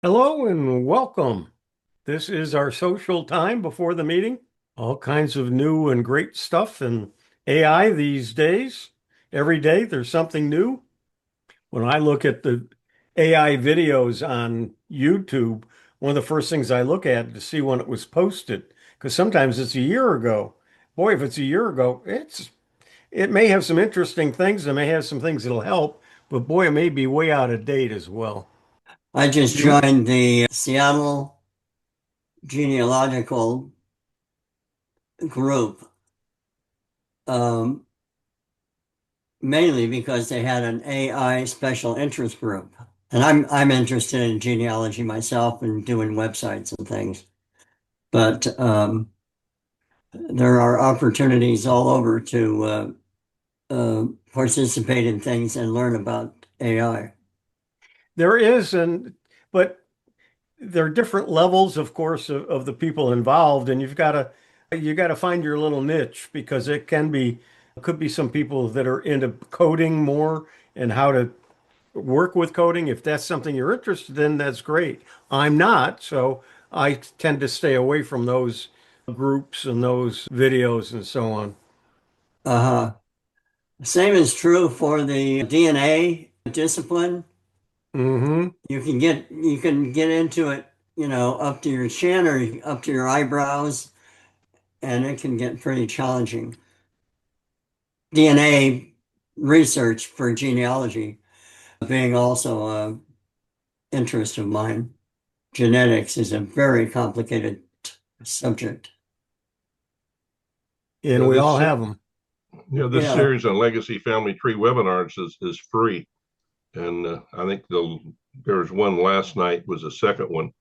Hello and welcome. This is our social time before the meeting. All kinds of new and great stuff in AI these days. Every day there's something new. When I look at the AI videos on YouTube, one of the first things I look at to see when it was posted, because sometimes it's a year ago. Boy, if it's a year ago, it may have some interesting things. It may have some things that'll help, but boy, it may be way out of date as well. I just You, joined the Seattle Genealogical Group, um, mainly because they had an AI special interest group. And I'm interested in genealogy myself and doing websites and things. But there are opportunities all over to participate in things and learn about AI. there is, but there are different levels, of course, of the people involved, and you got to find your little niche because could be some people that are into coding more and how to work with coding. If that's something you're interested in, that's great. I'm not, so I tend to stay away from those groups and those videos and so on. Uh, Same is true for the DNA discipline. Hmm. You can get into it, up to your chin or up to your eyebrows, and it can get pretty challenging. DNA research for genealogy being also a interest of mine. Genetics is a very complicated subject. And Yeah, we this all have them. this Yeah. series on legacy family tree webinars is free, and I think there was one last night was a second one.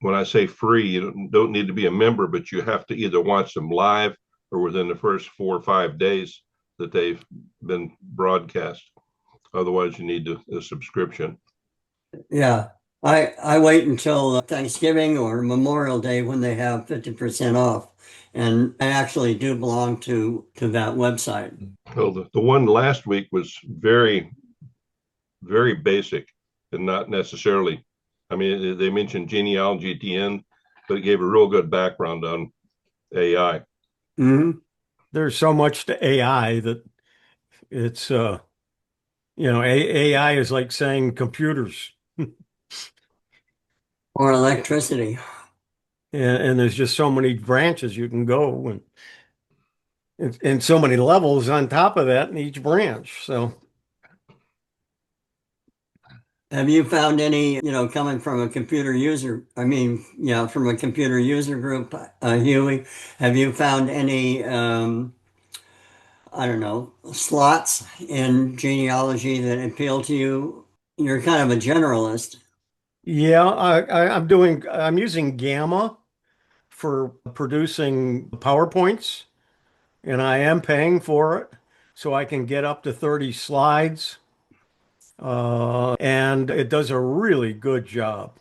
When I say free, you don't need to be a member, but you have to either watch them live or within the first 4 or 5 days that they've been broadcast. Otherwise, you need a subscription. Yeah. I wait until Thanksgiving or Memorial Day when they have 50% off. And I actually do belong to that website. Well, the one last week was very basic and not necessarily. I mean, they mentioned genealogy at the end, but it gave a real good background on AI. Hmm. There's so much to AI that it's AI is like saying computers. Or electricity. And there's just so many branches you can go and so many levels on top of that in each branch. So Have you found any, coming from a computer user, I mean, from a computer user group, Huey, have you found any, I don't know, slots in genealogy that appeal to you? You're kind of a generalist. yeah, I'm using Gamma for producing PowerPoints, and I am paying for it so I can get up to 30 slides. And it does a really good job.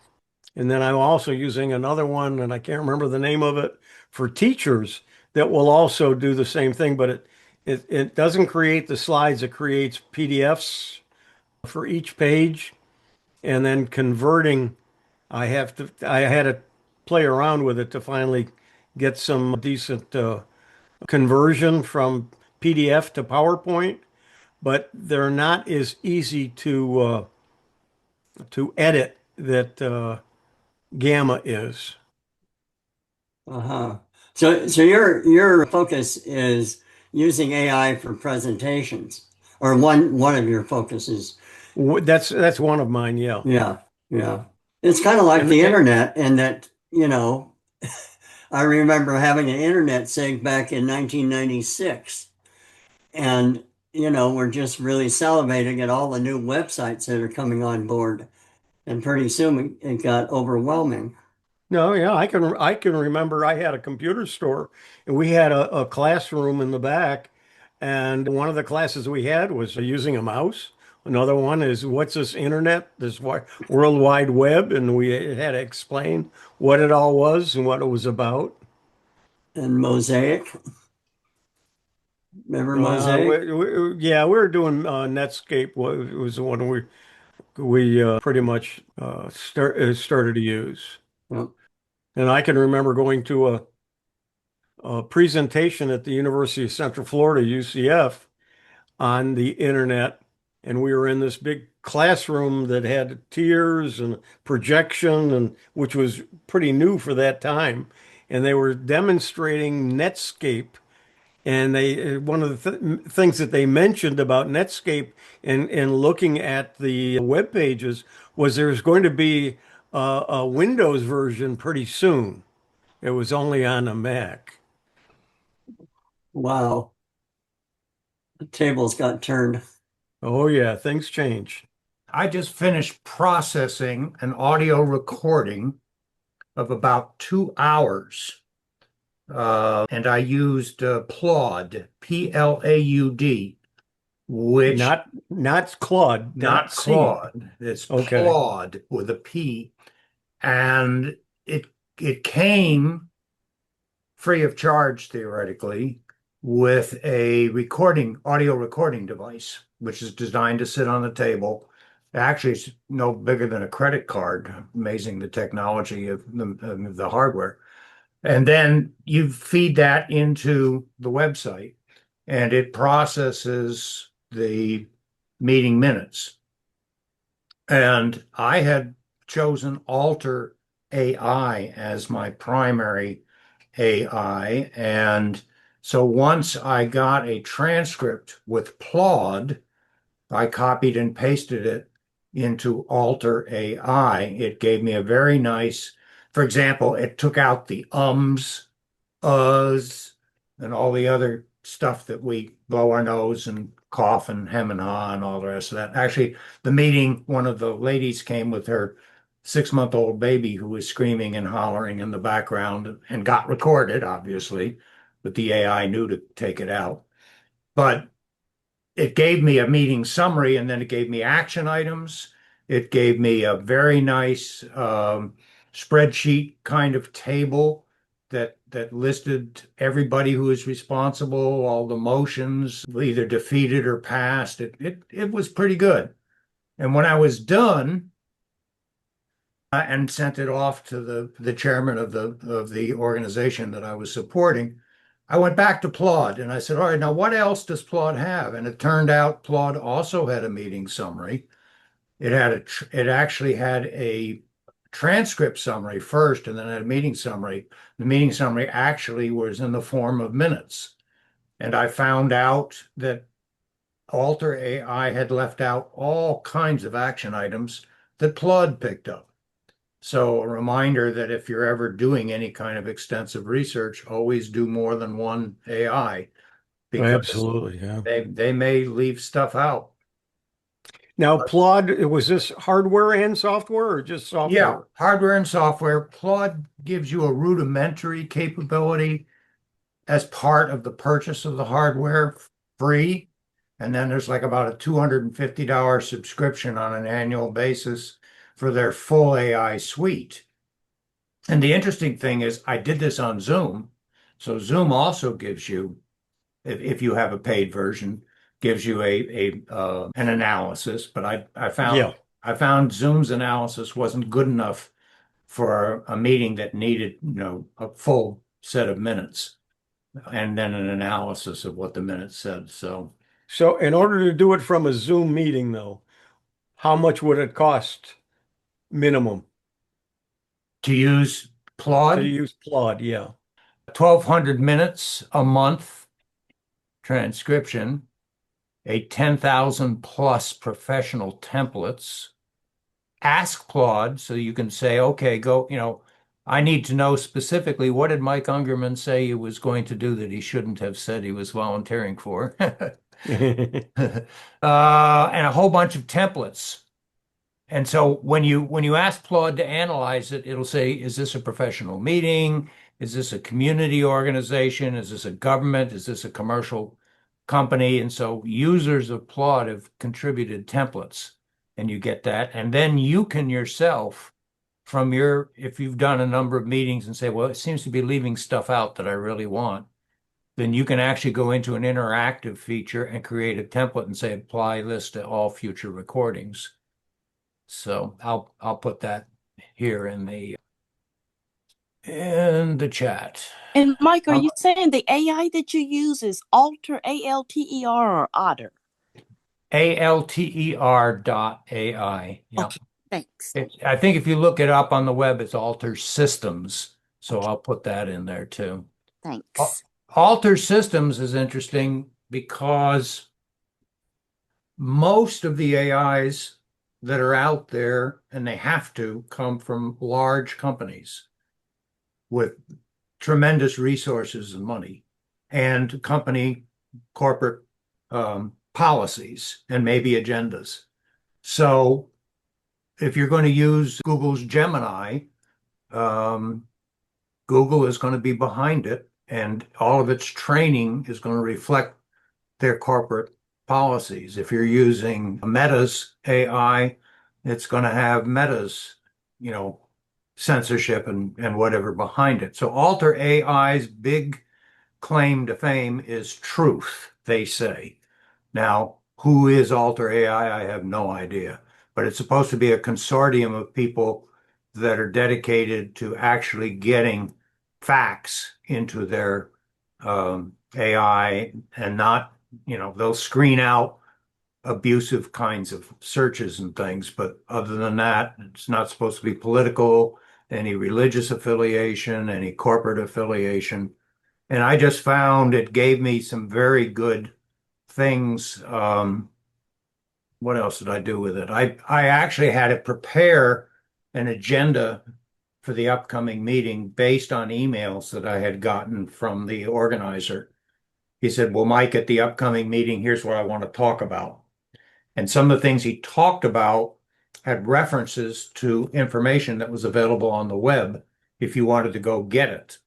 And then I'm also using another one, and I can't remember the name of it, for teachers that will also do the same thing, but it doesn't create the slides, it creates PDFs for each page, and then converting, I had to play around with it to finally get some decent conversion from PDF to PowerPoint, but they're not as easy to edit that Gamma is. Uh-huh. So your focus is using AI for presentations, or one of your focuses. That's one of mine, yeah. Yeah, yeah. It's kind of like And, the and internet, and that, I remember having an internet sig back in 1996, and we're just really salivating at all the new websites that are coming on board, and pretty soon it got overwhelming. no, yeah, I can remember I had a computer store and we had a classroom in the back, and one of the classes we had was using a mouse. Another one is what's this internet, World Wide Web, and we had to explain what it all was and what it was about. And Mosaic, remember Well, Mosaic? yeah, we were doing Netscape was the one we we pretty much started to use. Well, And I can remember going to a presentation at the University of Central Florida, UCF, on the internet, and we were in this big classroom that had tiers and projection, and which was pretty new for that time. And they were demonstrating Netscape, and they one of the things that they mentioned about Netscape and looking at the web pages was there's going to be a Windows version pretty soon. It was only on a Mac. wow, the tables got turned. Oh yeah, things change. I just finished processing an audio recording of about 2 hours. And I used Plaude, P-L-A-U-D, which Not Claude, not C. Claude. It's Okay. Plaude with a P. And it came free of charge, theoretically, with a audio recording device, which is designed to sit on the table. Actually, it's no bigger than a credit card. Amazing the technology of the hardware. And then you feed that into the website, and it processes the meeting minutes. And I had chosen Alter AI as my primary AI. And so once I got a transcript with Plaude, I copied and pasted it into Alter AI. It gave me a very nice, for example, it took out the ums, uhs, and all the other stuff that we blow our nose and cough and hem and haw and all the rest of that. Actually, the meeting, one of the ladies came with her 6-month-old baby who was screaming and hollering in the background and got recorded, obviously, but the AI knew to take it out. But it gave me a meeting summary, and then it gave me action items. It gave me a very nice spreadsheet kind of table that listed everybody who was responsible, all the motions, either defeated or passed. It was pretty good. And when I was done, and sent it off to the chairman of the organization that I was supporting, I went back to Plaude and I said, all right, now what else does Plaude have? And it turned out Plaude also had a meeting summary. It actually had a transcript summary first, and then had a meeting summary. The meeting summary actually was in the form of minutes. And I found out that Alter AI had left out all kinds of action items that Plaude picked up. So a reminder that if you're ever doing any kind of extensive research, always do more than one AI, because Absolutely, yeah. they may leave stuff out. Now, Plaude, was this hardware and software or just software? Yeah, hardware and software. Plaude gives you a rudimentary capability as part of the purchase of the hardware, free. And then there's like about a $250 subscription on an annual basis for their full AI suite. And the interesting thing is I did this on Zoom. So Zoom also gives you, if you have a paid version, gives you an analysis. But Yeah. I found Zoom's analysis wasn't good enough for a meeting that needed, a full set of minutes and then an analysis of what the minutes said. So So in order to do it from a Zoom meeting, though, how much would it cost minimum to use to Plaude, use Plaude? Yeah. 1,200 minutes a month transcription, a 10,000 plus professional templates. Ask Plaude so you can say, okay, go, I need to know specifically what did Mike Ungerman say he was going to do that he shouldn't have said he was volunteering for. And a whole bunch of templates. And so when you ask Plaude to analyze it, it'll say, is this a professional meeting? Is this a community organization? Is this a government? Is this a commercial company? And so users of Plaude have contributed templates, and you get that. And then you can yourself, if you've done a number of meetings and say, well, it seems to be leaving stuff out that I really want, then you can actually go into an interactive feature and create a template and say, apply this to all future recordings. So I'll put that here in the chat. And Mike, are you saying the AI that you use is Alter, ALTER, or Otter? ALTER.ai. Yeah. Okay, thanks. I think if you look it up on the web, it's Alter Systems. So I'll put that in there too. Thanks. Alter Systems is interesting because most of the AIs that are out there, and they have to come from large companies with tremendous resources and money and company corporate policies and maybe agendas. So if you're going to use Google's Gemini, Google is going to be behind it, and all of its training is going to reflect their corporate policies. If you're using Meta's AI, it's going to have Meta's, censorship and whatever behind it. So Alter AI's big claim to fame is truth, they say. Now, who is Alter AI? I have no idea, but it's supposed to be a consortium of people that are dedicated to actually getting facts into their AI and not, they'll screen out abusive kinds of searches and things, but other than that, it's not supposed to be political, any religious affiliation, any corporate affiliation. And I just found it gave me some very good things. What else did I do with it? I actually had it prepare an agenda for the upcoming meeting based on emails that I had gotten from the organizer. He said, well, Mike, at the upcoming meeting, here's what I want to talk about. And some of the things he talked about had references to information that was available on the web if you wanted to go get it.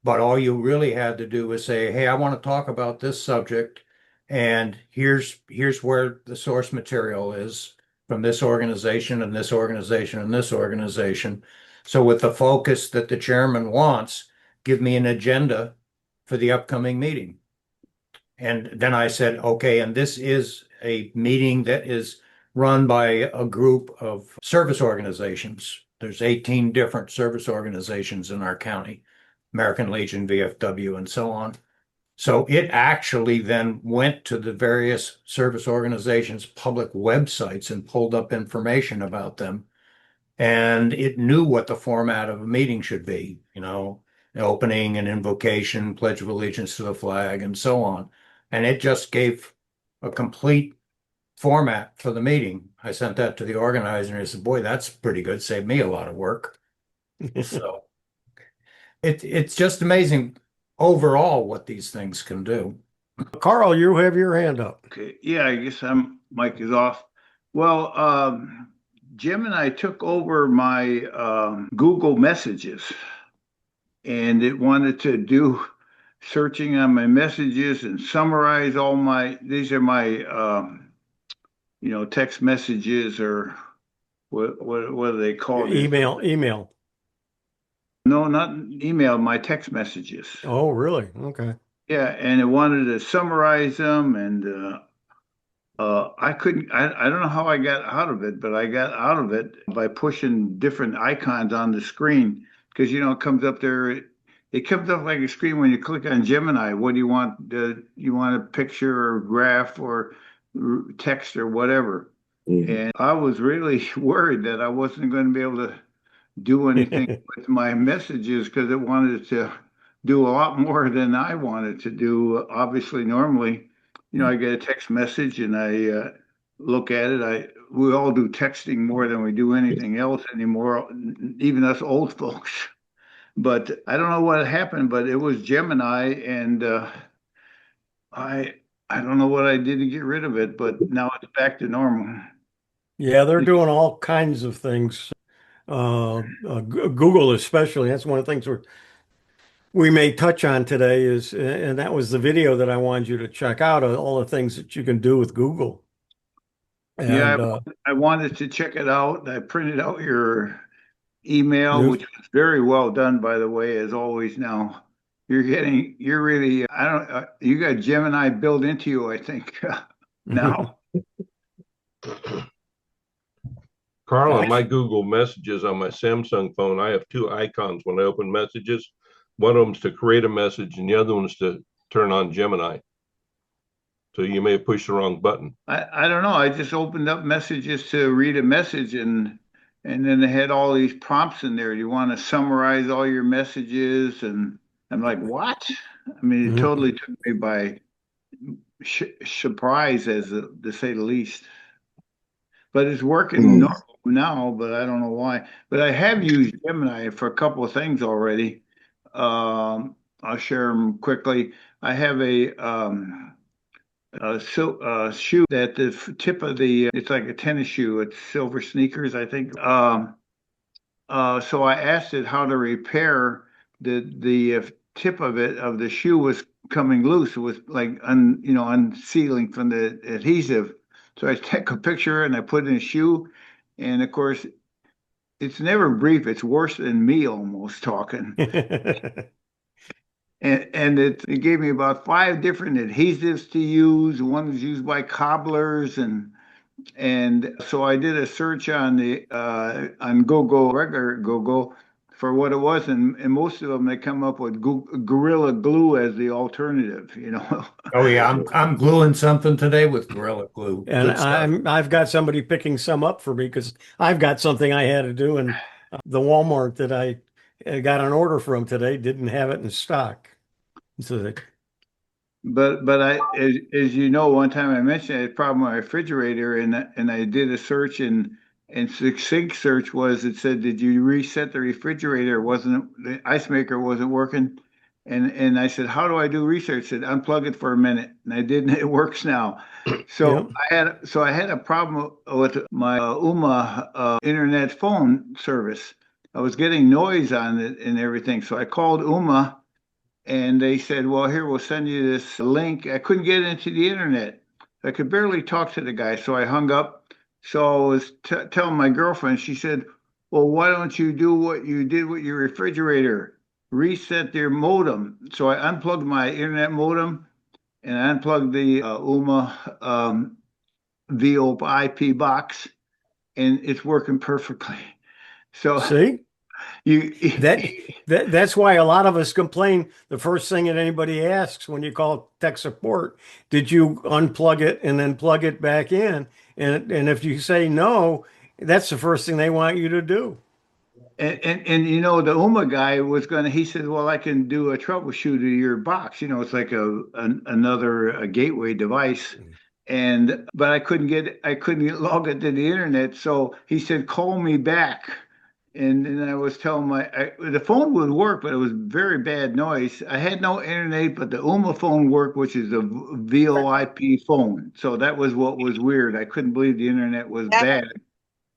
But all you really had to do was say, hey, I want to talk about this subject, and here's where the source material is from this organization and this organization and this organization. So with the focus that the chairman wants, give me an agenda for the upcoming meeting. And then I said, okay, and this is a meeting that is run by a group of service organizations. There's 18 different service organizations in our county, American Legion, VFW, and so on. So it actually then went to the various service organizations' public websites and pulled up information about them. And it knew what the format of a meeting should be, opening and invocation, pledge of allegiance to the flag, and so on. And it just gave a complete format for the meeting. I sent that to the organizer and he said, boy, that's pretty good. Saved me a lot of work. So it's just amazing overall what these things can do. Carl, you have your hand up. Okay, yeah, I guess mic is off. Well, Gemini took over my Google Messages, and it wanted to do searching on my messages and summarize all these are my text messages, or what do they call it? Email. No, not email, my text messages. Oh, really? Okay. Yeah, and it wanted to summarize them, and I couldn't. I don't know how I got out of it, but I got out of it by pushing different icons on the screen, because it comes up there. It comes up like a screen when you click on Gemini. What do you want? You want a picture or graph or text or whatever? Mm-hmm. And I was really worried that I wasn't going to be able to do anything with my messages, because it wanted to do a lot more than I wanted to do. Obviously, normally, I get a text message and I look at it. We all do texting more than we do anything else anymore, even us old folks. But I don't know what happened, but it was Gemini, and I don't know what I did to get rid of it, but now it's back to normal. Yeah, they're doing all kinds of things. Google especially. That's one of the things we may touch on today and that was the video that I wanted you to check out, all the things that you can do with Google. And, yeah, I wanted to check it out. I printed out your email, which was very well done, by the way, as always. Now you got Gemini built into you, I think, now. Carl, on my Actually, Google Messages on my Samsung phone, I have two icons when I open messages. One of them's to create a message, and the other one's to turn on Gemini. So you may have pushed the wrong button. I don't know. I just opened up messages to read a message, and then they had all these prompts in there. You want to summarize all your messages, and I'm like, what? I mean, it mhm. totally took me by surprise, to say the least. But it's working normal now, but I don't know why. But I have used Gemini for a couple of things already. I'll share them quickly. I have a shoe that the tip of it's like a tennis shoe. It's silver sneakers, I think. So I asked it how to repair the tip of the shoe was coming loose. It was like unsealing from the adhesive. So I take a picture and I put in a shoe, and of course it's never brief. It's worse than me almost talking. And it gave me about five different adhesives to use. One was used by cobblers, and so I did a search on the on Google, regular Google, for what it was, and most of them they come up with Gorilla Glue as the alternative. Oh yeah, I'm gluing something today with Gorilla Glue. And Good stuff. I've got somebody picking some up for me because I've got something I had to do, and the Walmart that I got an order from today didn't have it in stock. So that, But as you know, one time I mentioned I had a problem with my refrigerator, and I did a search, and succinct search was, it said, did you reset the refrigerator? The ice maker wasn't working, and I said, how do I do research? It said unplug it for a minute, and I did, and it works now. yeah. I had a problem with my UMA internet phone service. I was getting noise on it and everything, so I called UMA. And they said, well, here, we'll send you this link. I couldn't get into the internet. I could barely talk to the guy. So I hung up. So I was telling my girlfriend, she said, well, why don't you do what you did with your refrigerator? Reset their modem. So I unplugged my internet modem, and I unplugged the UMA VoIP IP box, and it's working perfectly. So See? you, That that's why a lot of us complain. The first thing that anybody asks when you call tech support, did you unplug it and then plug it back in? And if you say no, that's the first thing they want you to do. And the UMA guy was gonna. He said, "Well, I can do a troubleshoot of your box. It's like another gateway device." And but I couldn't log it to the internet. So he said, "Call me back." And I was telling the phone would work, but it was very bad noise. I had no internet, but the UMA phone worked, which is a VoIP phone. So that was what was weird. I couldn't believe the internet was bad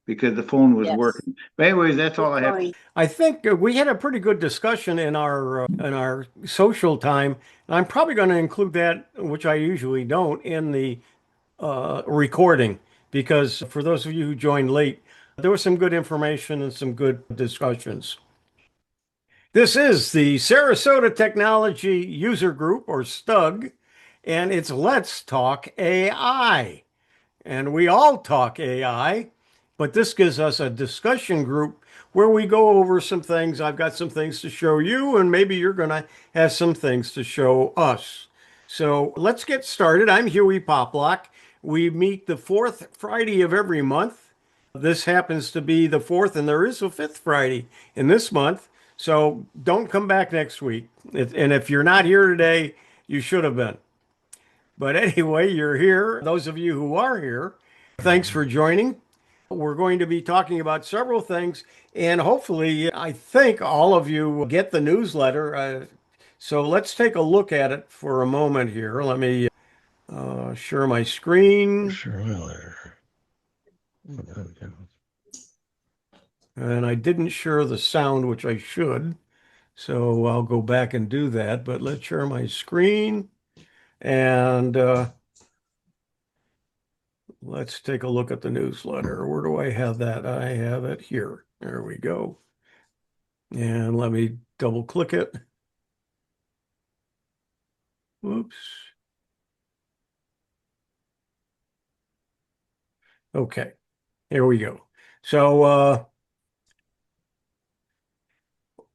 because the phone was Yes. working. But anyways, that's all I have. I think we had a pretty good discussion in our social time. And I'm probably going to include that, which I usually don't, in the recording because for those of you who joined late, there was some good information and some good discussions. This is the Sarasota Technology User Group, or STUG, and it's Let's Talk AI. And we all talk AI, but this gives us a discussion group where we go over some things. I've got some things to show you, and maybe you're going to have some things to show us. So let's get started. I'm Huey Poplock. We meet the fourth Friday of every month. This happens to be the fourth, and there is a fifth Friday in this month. So don't come back next week. And if you're not here today, you should have been. But anyway, you're here. Those of you who are here, thanks for joining. We're going to be talking about several things, and hopefully, I think all of you get the newsletter. So let's take a look at it for a moment here. Let me share my screen. And I didn't share the sound, which I should. So I'll go back and do that. But let's share my screen. And let's take a look at the newsletter. Where do I have that? I have it here. There we go. And let me double click it. Whoops. Okay, here we go. So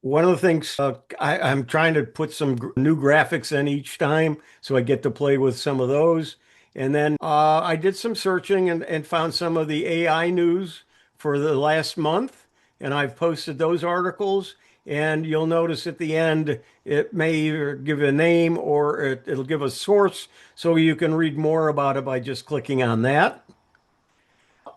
one of the things I'm trying to put some new graphics in each time, so I get to play with some of those. And then I did some searching and found some of the AI news for the last month, and I've posted those articles. And you'll notice at the end, it may either give a name or it'll give a source, so you can read more about it by just clicking on that.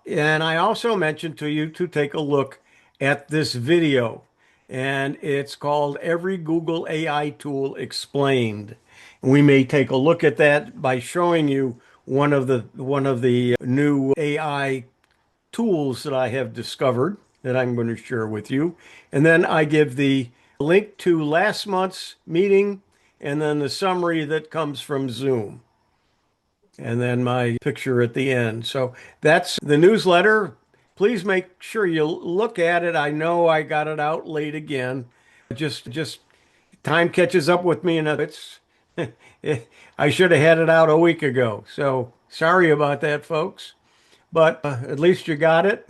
And I also mentioned to you to take a look at this video, and it's called Every Google AI Tool Explained. We may take a look at that by showing you one of the new AI tools that I have discovered that I'm going to share with you. And then I give the link to last month's meeting and then the summary that comes from Zoom and then my picture at the end. So that's the newsletter. Please make sure you look at it. I know I got it out late again. Just time catches up with me and it's I should have had it out a week ago. So sorry about that, folks. But at least you got it.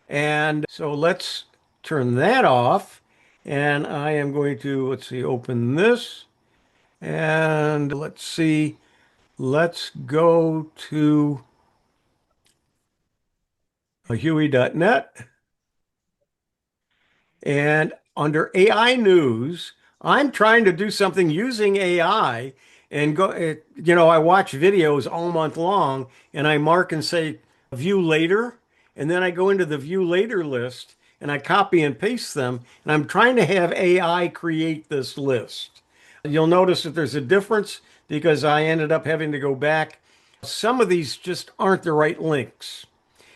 And so let's turn that off. And I am going to, let's see, open this. And let's see. Let's go to Huey.net. And under AI news, I'm trying to do something using AI and I watch videos all month long and I mark and say view later. And then I go into the view later list and I copy and paste them. And I'm trying to have AI create this list. You'll notice that there's a difference because I ended up having to go back. Some of these just aren't the right links.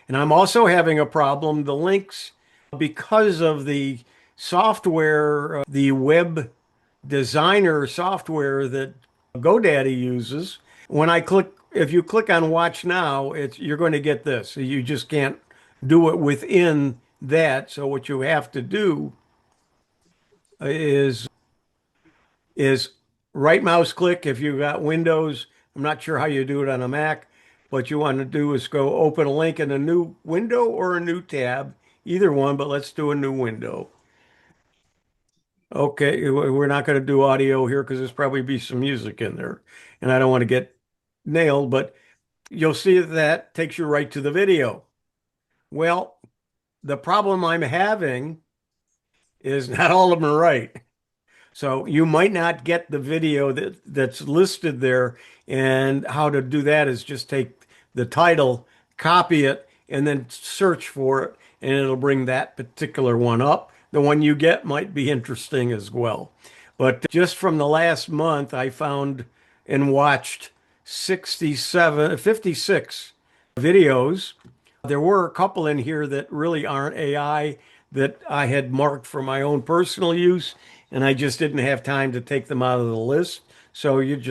And I'm also having a problem. The links, because of the software, the web designer software that GoDaddy uses, when I click, if you click on Watch Now, you're going to get this. You just can't do it within that. So what you have to do is is right mouse click if you've got Windows. I'm not sure how you do it on a Mac. What you want to do is go open a link in a new window or a new tab, either one, but let's do a new window. Okay, we're not going to do audio here because there's probably be some music in there, and I don't want to get nailed, but you'll see that takes you right to the video. Well, the problem I'm having is not all of them are right. So you might not get the video that's listed there. And how to do that is just take the title, copy it, and then search for it, and it'll bring that particular one up. The one you get might be interesting as well. But just from the last month, I found and watched 56 videos. There were a couple in here that really aren't AI that I had marked for my own personal use, and I just didn't have time to take them out of the list. So you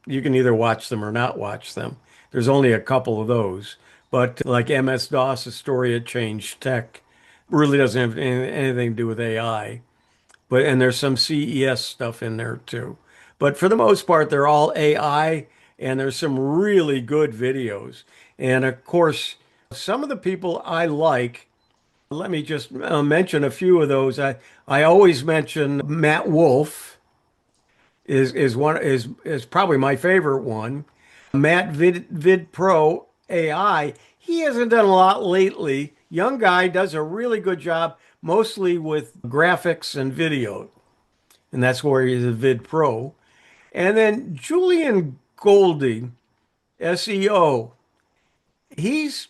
can either watch them or not watch them. There's only a couple of those. But like MS-DOS, A Story That Changed Tech, really doesn't have anything to do with AI. And there's some CES stuff in there too. But for the most part, they're all AI, and there's some really good videos. And of course, some of the people I like, let me just mention a few of those. I always mention Matt Wolf is probably my favorite one. Matt Vid Pro AI. He hasn't done a lot lately. Young guy does a really good job, mostly with graphics and video, and that's where he's a Vid Pro. And then Julian Goldie, SEO. He's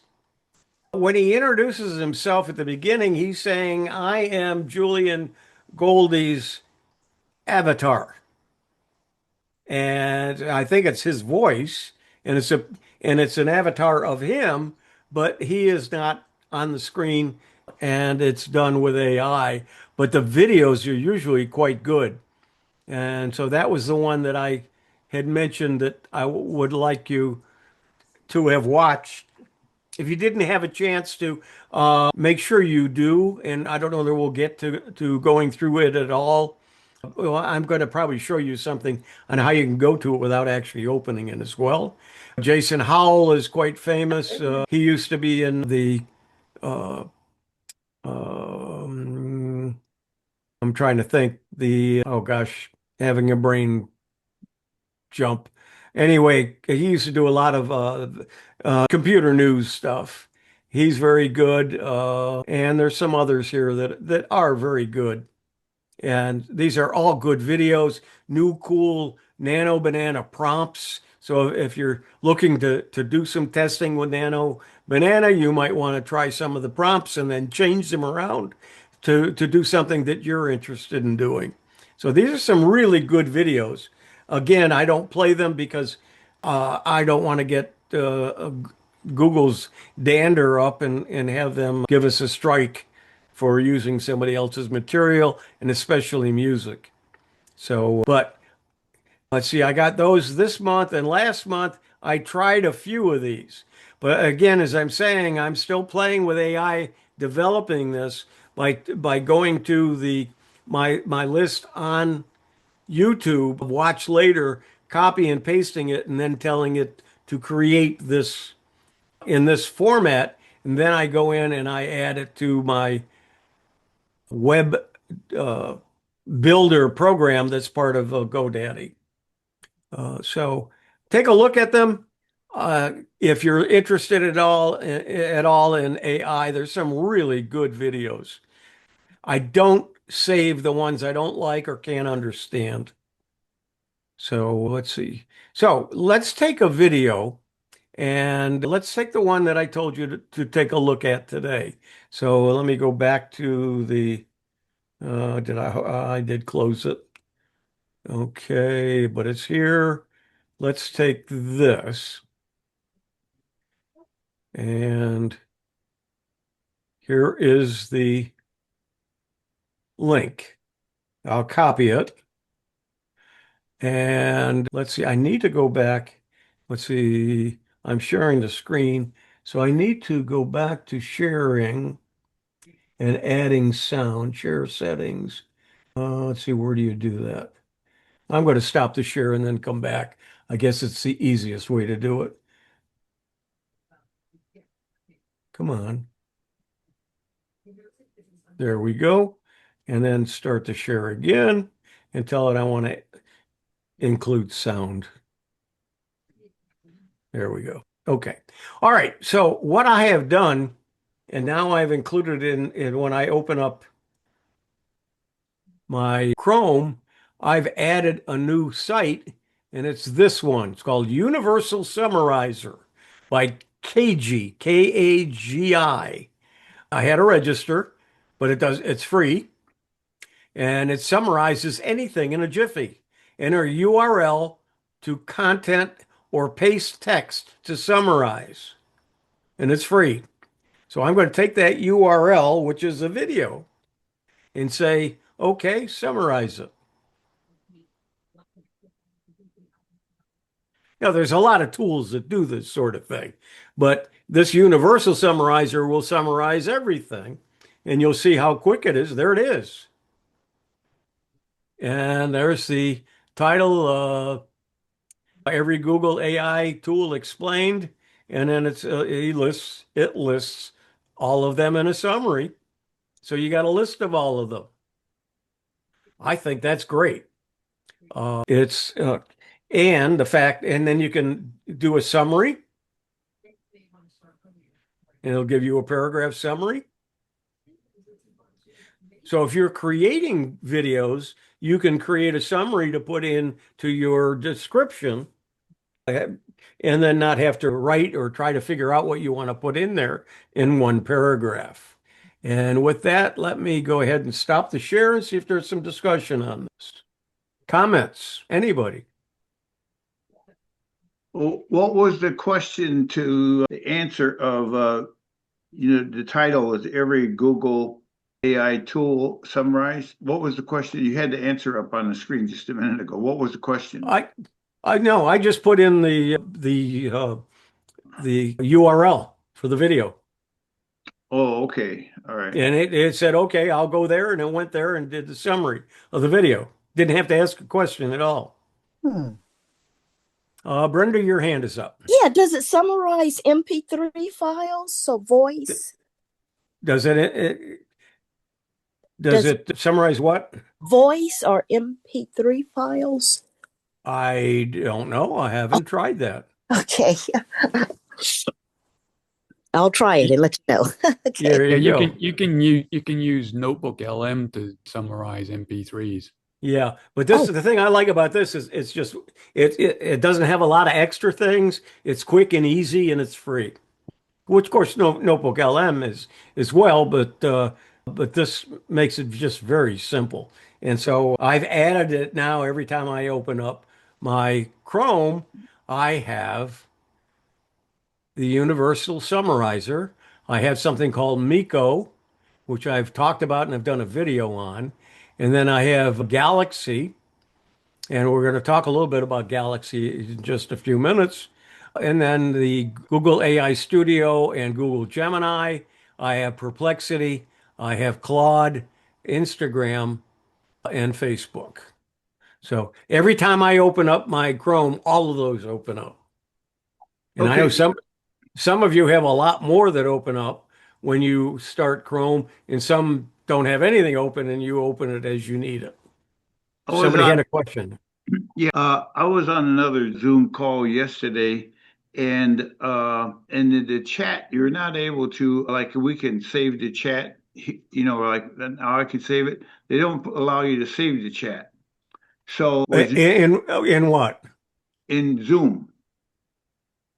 When he introduces himself at the beginning, he's saying, I am Julian Goldie's avatar. And I think it's his voice, and it's an avatar of him, but he is not on the screen, and it's done with AI. But the videos are usually quite good. And so that was the one that I had mentioned that I would like you to have watched. If you didn't have a chance to, make sure you do. And I don't know that we'll get to going through it at all. Well, I'm going to probably show you something on how you can go to it without actually opening it as well. Jason Howell is quite famous. He used to be in the I'm trying to think oh gosh, having a brain jump. Anyway, he used to do a lot of computer news stuff. He's very good, and there's some others here that are very good. And these are all good videos, new cool Nano Banana prompts. So if you're looking to do some testing with Nano Banana, you might want to try some of the prompts and then change them around to do something that you're interested in doing. So these are some really good videos. Again, I don't play them because I don't want to get Google's dander up and have them give us a strike for using somebody else's material and especially music. So, but let's see, I got those this month, and last month I tried a few of these. But again, as I'm saying, I'm still playing with AI developing this by going to my list on YouTube, watch later, copy and pasting it, and then telling it to create this in this format. And then I go in and I add it to my web uh, builder program that's part of GoDaddy. So take a look at them. If you're interested at all in AI, there's some really good videos. I don't save the ones I don't like or can't understand. So let's see. So let's take a video and let's take the one that I told you to take a look at today. So let me go back to the I did close it. Okay, but it's here. Let's take this. And here is the link. I'll copy it. And let's see, I need to go back. Let's see, I'm sharing the screen. So I need to go back to sharing and adding sound, share settings. Let's see, where do you do that? I'm going to stop the share and then come back. I guess it's the easiest way to do it. Come on. There we go. And then start to share again and tell it I want to include sound. There we go. Okay. All right. So what I have done, and now I've included in when I open up my Chrome, I've added a new site, and it's this one. It's called Universal Summarizer by KG, Kagi. I had to register, but it's free, and it summarizes anything in a jiffy. Enter URL to content or paste text to summarize, and it's free. So I'm going to take that URL, which is a video, and say, okay, summarize it. Now, there's a lot of tools that do this sort of thing, but this universal summarizer will summarize everything, and you'll see how quick it is. There it is. And there's the title, every Google AI tool explained, and then it lists all of them in a summary. So you got a list of all of them. I think that's great. It's and the fact, and then you can do a summary, and it'll give you a paragraph summary. So if you're creating videos, you can create a summary to put in to your description, and then not have to write or try to figure out what you want to put in there in one paragraph. And with that, let me go ahead and stop the share and see if there's some discussion on this. Comments? Anybody? Well, what was the question to the answer of, the title is every Google AI tool summarized? What was the question? You had the answer up on the screen just a minute ago. What was the question? I know. I just put in the URL for the video, Oh, okay. All right. and it said, "Okay, I'll go there," and it went there and did the summary of the video. Didn't have to ask a question at all. Brenda, your hand is up. Yeah, does it summarize MP3 files? So voice? Does it Does it summarize what? voice or MP3 files? I don't know. I haven't tried that. Okay. I'll try it and let you know. Okay. There Yeah, you go. you can use Notebook LM to summarize MP3s. Yeah, but this Oh, the thing I like about this is it's just it doesn't have a lot of extra things. It's quick and easy and it's free. Which of course no, Notebook LM is as well, but this makes it just very simple. And so I've added it now every time I open up my Chrome, I have the Universal Summarizer. I have something called Miko, which I've talked about and I've done a video on. And then I have Galaxy, and we're going to talk a little bit about Galaxy in just a few minutes. And then the Google AI Studio and Google Gemini. I have Perplexity. I have Claude, Instagram, and Facebook. So every time I open up my Chrome, all of those open up. And I know Okay. some of you have a lot more that open up when you start Chrome, and some don't have anything open and you open it as you need it. I was Somebody on, had a question. yeah, I was on another Zoom call yesterday, and in the chat, you're not able to, like, we can save the chat, like now I can save it. They don't allow you to save the chat. So was In what? in Zoom.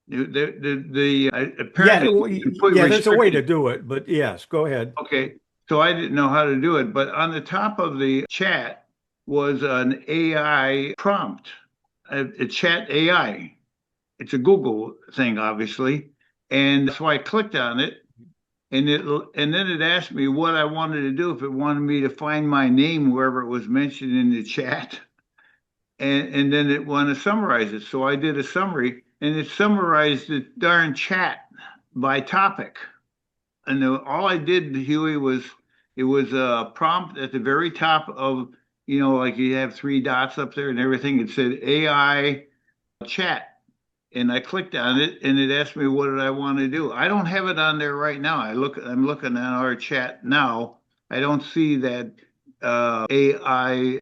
Yeah, Apparently you can put yeah, there's a way to restricted. do it, but yes, go ahead. Okay, so I didn't know how to do it, but on the top of the chat was an AI prompt, a chat AI. It's a Google thing, obviously, and so I clicked on it, and then it asked me what I wanted to do, if it wanted me to find my name wherever it was mentioned in the chat, and then it wanted to summarize it. So I did a summary, and it summarized the darn chat by topic. And all I did, Huey, was it was a prompt at the very top of, like you have three dots up there and everything. It said AI chat. And I clicked on it and it asked me what did I want to do. I don't have it on there right now. I'm looking at our chat now. I don't see that AI.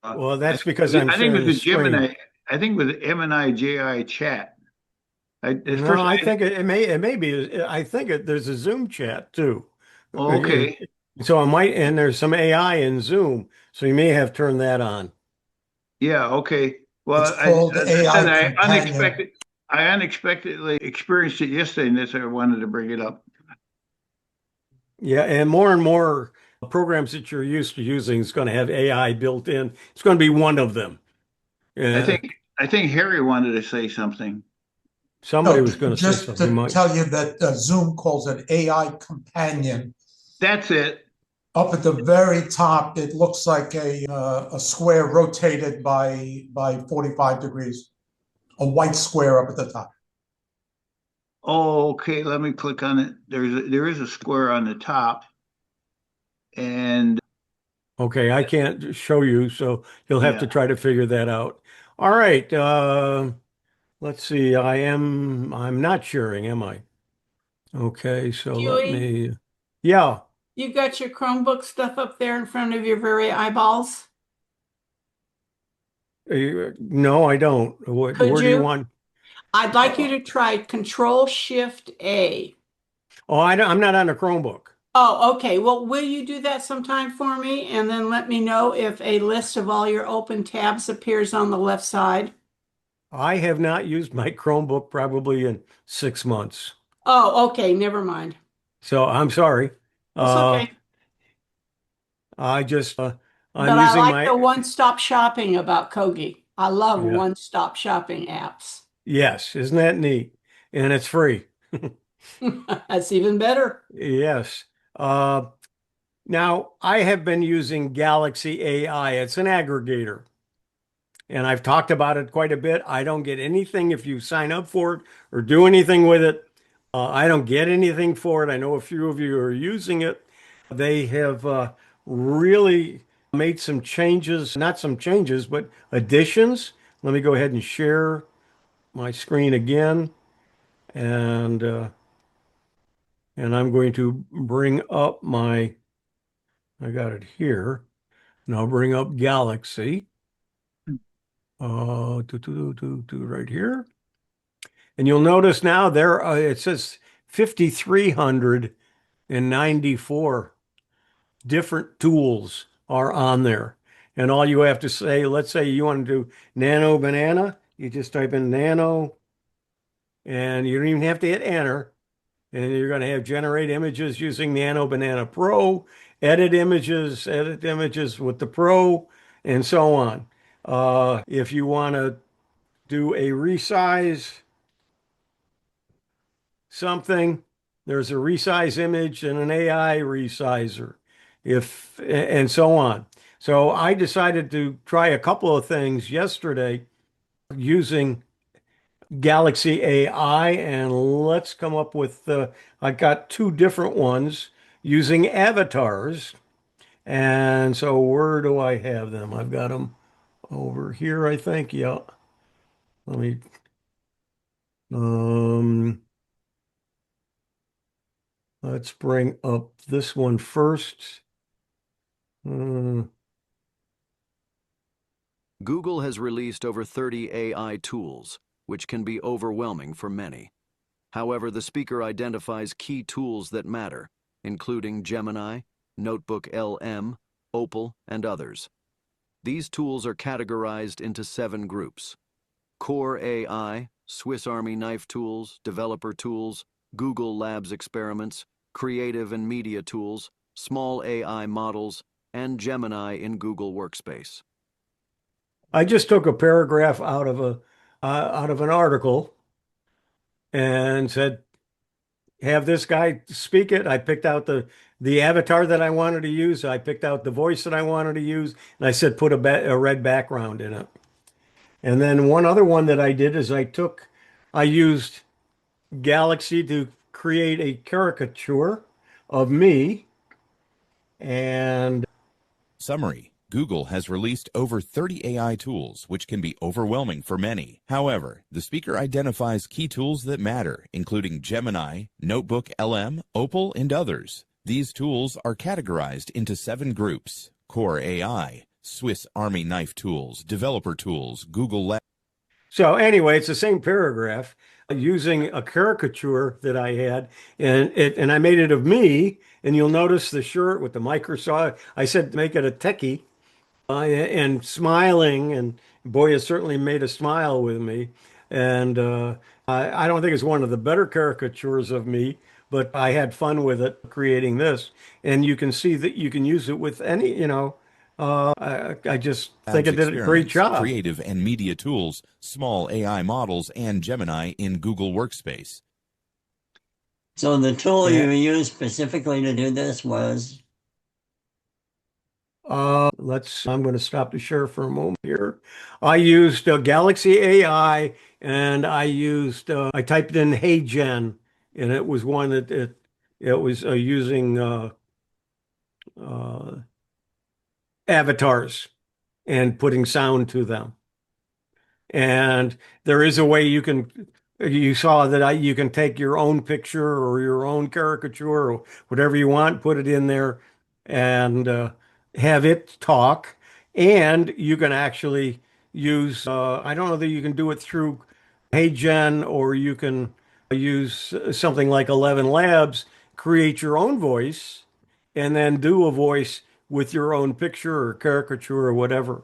Well, that's because I'm I think it sharing was the a screen. Gemini. I think it was Gemini JI chat. At No, first, I think it may be. I think there's a Zoom chat too. oh, okay. So I might, and there's some AI in Zoom, so you may have turned that on. Yeah, okay. It's Well, called as I said, AI Companion. I unexpectedly experienced it yesterday, and that's why I wanted to bring it up. Yeah, and more programs that you're used to using is going to have AI built in. It's going to be one of them. I Uh, think I think Harry wanted to say something. somebody No, was going to say just something. to Mike. tell you that Zoom calls it AI Companion. That's it. Up at the very top, it looks like a square rotated by 45 degrees, a white square up at the top. Oh, okay. Let me click on it. There is a square on the top, and Okay, I can't show you, so you'll have yeah. to try to figure that out. All right, let's see. I'm not sharing, am I? Okay, so let Huey, me, yeah. you got your Chromebook stuff up there in front of your very eyeballs? No, I don't. Could Where do you you? want? I'd like you Uh, to try Control Shift A. oh, I'm not on a Chromebook. Oh, okay. Well, will you do that sometime for me? And then let me know if a list of all your open tabs appears on the left side. I have not used my Chromebook probably in 6 months. Oh, okay. Never mind. So I'm sorry. That's Uh, okay. I just, I'm But I using like my, the one-stop shopping about Kogi. I love yeah, one-stop shopping apps. yes. Isn't that neat? And it's free. That's even better. Yes. Uh, Now, I have been using Galaxy AI. It's an aggregator, and I've talked about it quite a bit. I don't get anything if you sign up for it or do anything with it. I don't get anything for it. I know a few of you are using it. They have really made some changes, not some changes, but additions. Let me go ahead and share my screen again, and and I'm going to bring up my I got it here. Now bring up Galaxy. Right here. And you'll notice now there it says 5,394 different tools are on there. And all you have to say, let's say you want to do Nano Banana, you just type in Nano, and you don't even have to hit enter. And you're going to have generate images using Nano Banana Pro, edit images with the Pro, and so on. If you want to do a resize something, there's a resize image and an AI resizer, and so on. So I decided to try a couple of things yesterday using Galaxy AI, and let's come up with I got two different ones using avatars. And so where do I have them? I've got them over here, I think. Yeah. Let me let's bring up this one first. Google has released over 30 AI tools, which can be overwhelming for many. However, the speaker identifies key tools that matter, including Gemini, Notebook LM, Opal, and others. These tools are categorized into 7 groups: Core AI, Swiss Army knife tools, developer tools, Google Labs experiments, creative and media tools, small AI models, and Gemini in Google Workspace. I just took a paragraph out of an article and said, have this guy speak it. I picked out the avatar that I wanted to use. I picked out the voice that I wanted to use, and I said put a red background in it. And then one other one that I did is I used Galaxy to create a caricature of me. And Summary: Google has released over 30 AI tools, which can be overwhelming for many. However, the speaker identifies key tools that matter, including Gemini, Notebook LM, Opal, and others. These tools are categorized into 7 groups: Core AI, Swiss Army knife tools, developer tools, Google Labs. so anyway, it's the same paragraph using a caricature that I had, and I made it of me. And you'll notice the shirt with the Microsoft. I said make it a techie, and smiling, and boy, it certainly made a smile with me. And I don't think it's one of the better caricatures of me, but I had fun with it creating this. And you can see that you can use it with I just think it did a great Experiments, job. creative and media tools, small AI models, and Gemini in Google Workspace. So the tool Yeah. you used specifically to do this was? I'm going to stop the share for a moment here. I used Galaxy AI, and I typed in Hey Gen, and it was one that it was using uh, avatars and putting sound to them. And there is a way you saw that you can take your own picture or your own caricature or whatever you want, put it in there and have it talk. And you can actually use, I don't know that you can do it through HeyGen, or you can use something like 11 Labs, create your own voice, and then do a voice with your own picture or caricature or whatever.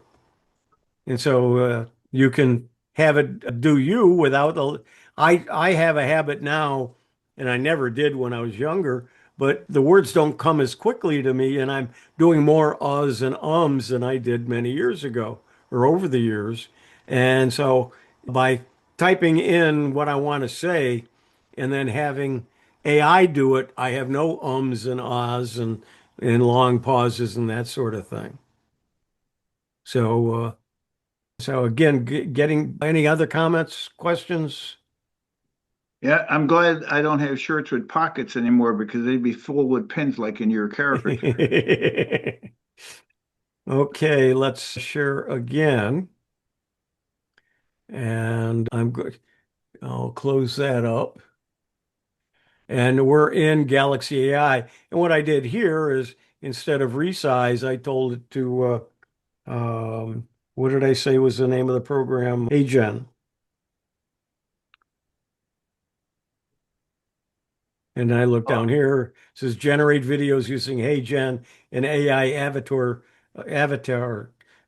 And so you can have it do you without the. I have a habit now, and I never did when I was younger, but the words don't come as quickly to me, and I'm doing more uhs and ums than I did many years ago or over the years. And so by typing in what I want to say and then having AI do it, I have no ums and ahs and long pauses and that sort of thing. So again, getting any other comments, questions? Yeah, I'm glad I don't have shirts with pockets anymore because they'd be full with pins like in your caricature. Okay, let's share again. And I'm good. I'll close that up. And we're in Galaxy AI. And what I did here is instead of resize, I told it to, what did I say was the name of the program? HeyGen. And I look down here, it says generate videos using HeyGen and AI avatar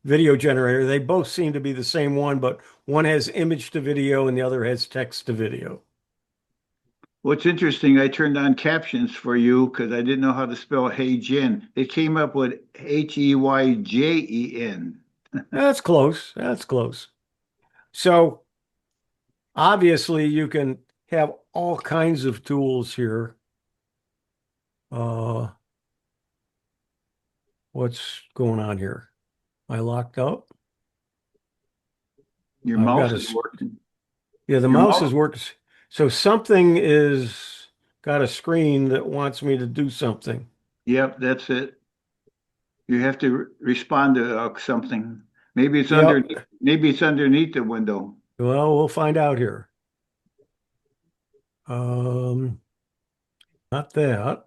video generator. They both seem to be the same one, but one has image to video and the other has text to video. What's interesting, I turned on captions for you because I didn't know how to spell HeyGen. It came up with HeyJen. That's close. That's close. So obviously you can have all kinds of tools here. What's going on here? Am I locked up? Your I've mouse got is working. Yeah, the Your mouse mouse- is working. So something is got a screen that wants me to do something. Yep, that's it. You have to respond to something. Maybe it's Yep. maybe it's underneath the window. Well, we'll find out here. Not that.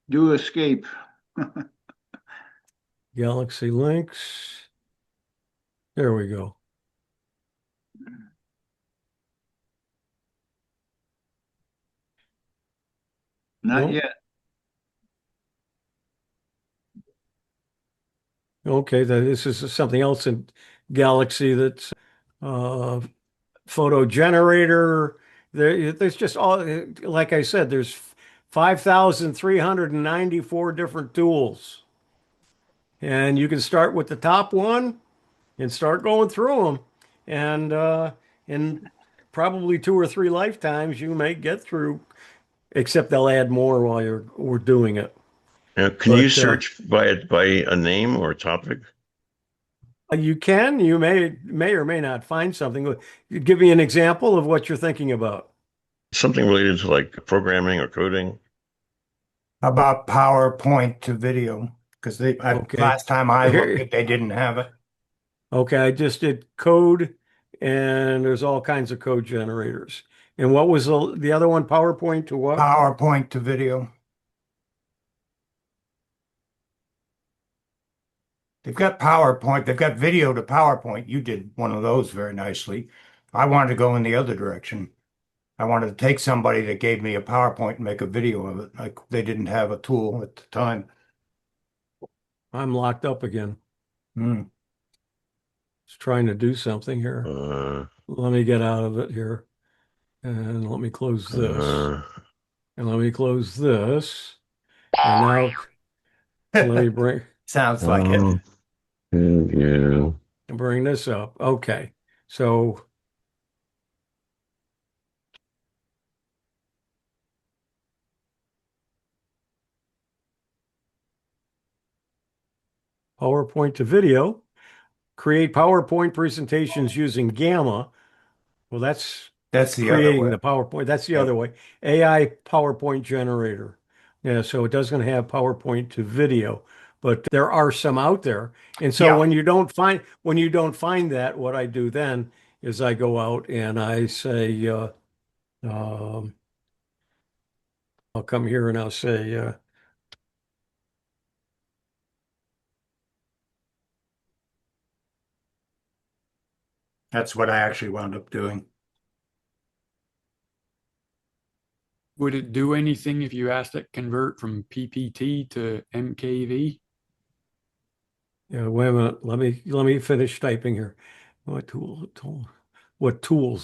Do escape. Galaxy links. There we go. Not Nope. yet. Okay, this is something else in Galaxy that's photo generator. There's just all, like I said, there's 5,394 different tools. And you can start with the top one and start going through them. And in probably 2 or 3 lifetimes, you may get through, except they'll add more while we're doing it. Now, can you search by a name or a topic? You can, you may or may not find something. Give me an example of what you're thinking about. Something related to like programming or coding. About PowerPoint to video, because Okay. last time I Here- looked, they didn't have it. Okay, I just did code, and there's all kinds of code generators. And what was the other one? PowerPoint to what? PowerPoint to video. They've got PowerPoint, they've got video to PowerPoint. You did one of those very nicely. I wanted to go in the other direction. I wanted to take somebody that gave me a PowerPoint and make a video of it. Like they didn't have a tool at the time. I'm locked up again. Hmm. It's trying to do something here. Let me get out of it here. And let me close this. And let me close this. And now let me bring Sounds like it. Yeah. bring this up. Okay. So PowerPoint to video. Create PowerPoint presentations using Gamma. Well, that's the other creating way. the PowerPoint. That's the Yep. other way. AI PowerPoint generator. Yeah, so it doesn't have PowerPoint to video, but there are some out there. And so Yeah. when you don't find that, what I do then is I go out and I say, I'll come here and I'll say, That's what I actually wound up doing. Would it do anything if you asked it convert from PPT to MKV? yeah, wait a minute. Let me finish typing here. What tools,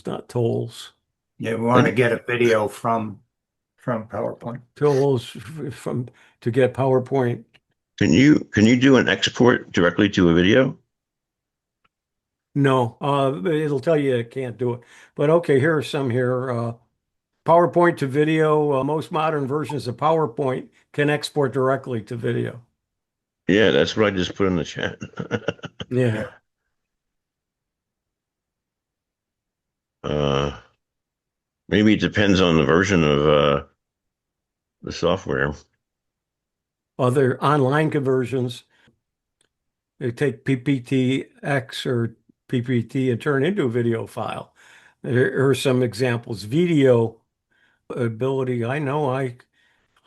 not tolls. Yeah, we want to get a video from PowerPoint. Tools to get PowerPoint. Can you do an export directly to a video? No, it'll tell you it can't do it. But okay, here are some here. PowerPoint to video. Most modern versions of PowerPoint can export directly to video. Yeah, that's what I just put in the chat. Yeah. Maybe it depends on the version of the software. Other online conversions, they take PPTX or PPT and turn into a video file. There are some examples. Video ability. I know I,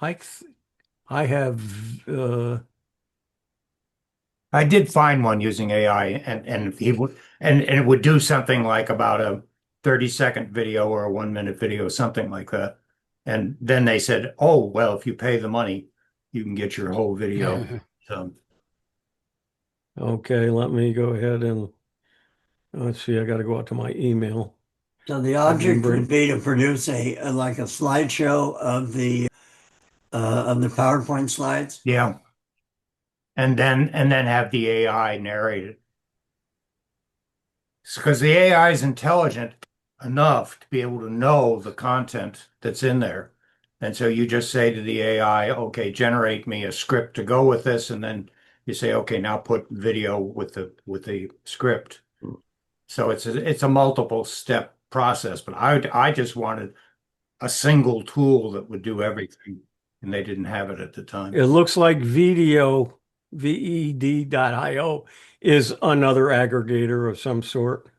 I have, I did find one using AI and he would and it would do something like about a 30-second video or a 1 minute video, something like that. And then they said, oh, well, if you pay the money, you can get your whole video. So okay, let me go ahead and let's see, I got to go out to my email. So the I didn't object bring, would be to produce like a slideshow of the PowerPoint slides. yeah. And then have the AI narrate it. Because the AI is intelligent enough to be able to know the content that's in there. And so you just say to the AI, okay, generate me a script to go with this, and then you say, okay, now put video with the script. So it's a multiple step process, but I just wanted a single tool that would do everything, and they didn't have it at the time. it looks like Video, VED.io is another aggregator of some sort.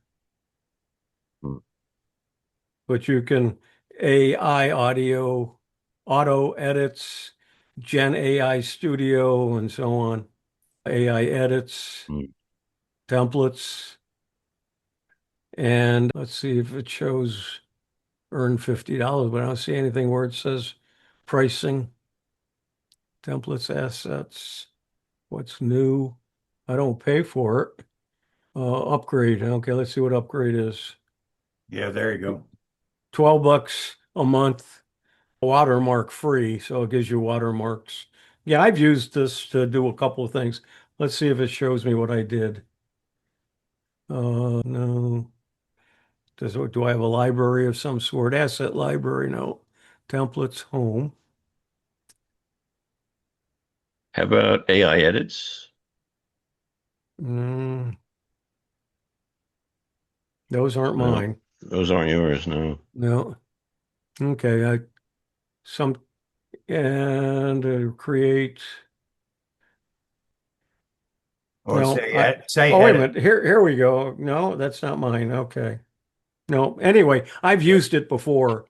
But you can AI audio, auto edits, Gen AI Studio, and so on. AI edits, templates, and let's see if it shows earn $50, but I don't see anything where it says pricing, templates, assets, what's new. I don't pay for it. Upgrade. Okay, let's see what upgrade is. Yeah, there you go. $12 a month, watermark free, so it gives you watermarks. Yeah, I've used this to do a couple of things. Let's see if it shows me what I did. No. Do I have a library of some sort? Asset library? No. Templates, home. How about AI edits? Mm, those aren't No, mine. those aren't yours, no. No. Okay, some and create. Or No, say oh, wait a edit. minute. Here we go. No, that's not mine. Okay. No, anyway, I've used it before.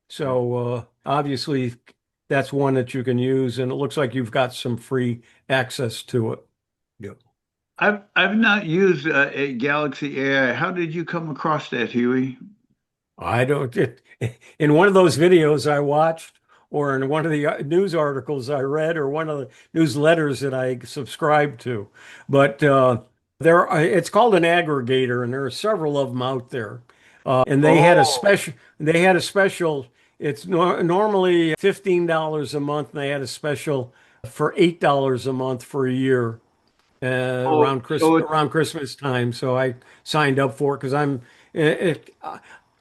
So obviously that's one that you can use, and it looks like you've got some free access to it. Yep. I've not used a Galaxy AI. How did you come across that, Huey? I don't, in one of those videos I watched, or in one of the news articles I read, or one of the newsletters that I subscribed to. But it's called an aggregator, and there are several of them out there. And they had a special, it's normally $15 a month, and they had a special for $8 a month for a year Oh, so around Christmas time. So I signed up for it because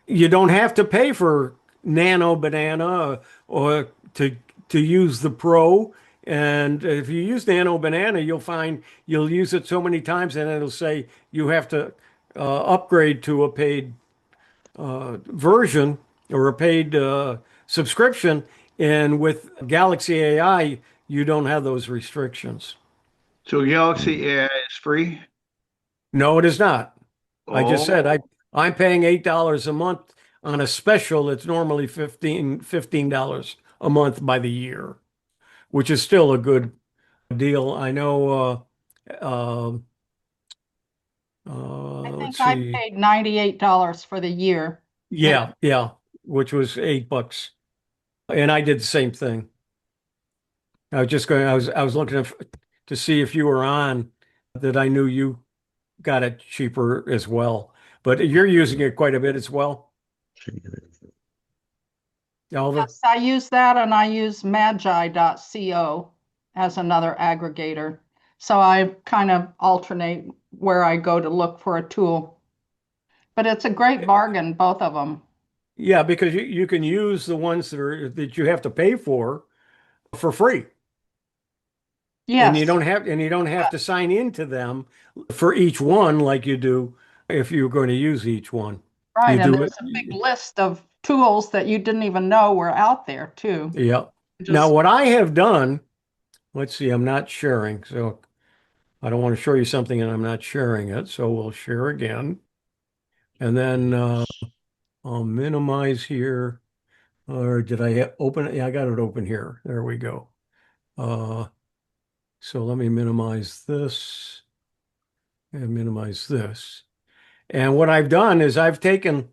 you don't have to pay for Nano Banana or to use the Pro. And if you use Nano Banana, you'll find you'll use it so many times, and it'll say you have to upgrade to a paid version or a paid subscription. And with Galaxy AI, you don't have those restrictions. so Galaxy AI is free? No, it is not. I just said Oh, I'm paying $8 a month on a special. It's normally $15 a month by the year, which is still a good deal. I know. I Let's think I see. paid $98 for the year. Yeah, which was $8, and I did the same thing. I was just going. I was looking to see if you were on that. I knew you got it cheaper as well, but you're using it quite a bit as well. Alva? Yes, I use that and I use magi.co as another aggregator. So I kind of alternate where I go to look for a tool. But it's a great bargain, both of them. Yeah, because you can use the ones that you have to pay for free. And Yes, you don't have to sign into them for each one like you do if you're going to use each one. right. You And do there's a big list of tools that you didn't even know were out there too. yeah. Now Just what I have done, let's see, I'm not sharing, so I don't want to show you something and I'm not sharing it, so we'll share again. And then I'll minimize here. Or did I open it? Yeah, I got it open here. There we go. So let me minimize this and minimize this. And what I've done is I've taken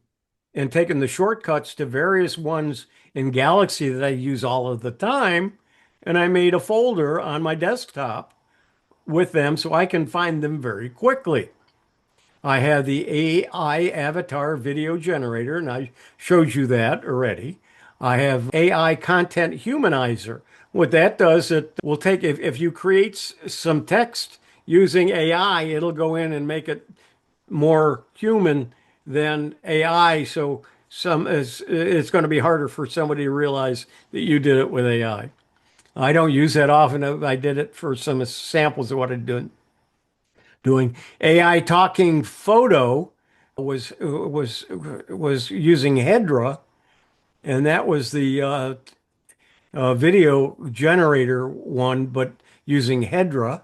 the shortcuts to various ones in Galaxy that I use all of the time, and I made a folder on my desktop with them so I can find them very quickly. I have the AI avatar video generator, and I showed you that already. I have AI content humanizer. What that does, it will take, if you create some text using AI, it'll go in and make it more human than AI. So it's going to be harder for somebody to realize that you did it with AI. I don't use that often. I did it for some samples of what I'm doing. AI talking photo was using Hedra, and that was the video generator one, but using Hedra.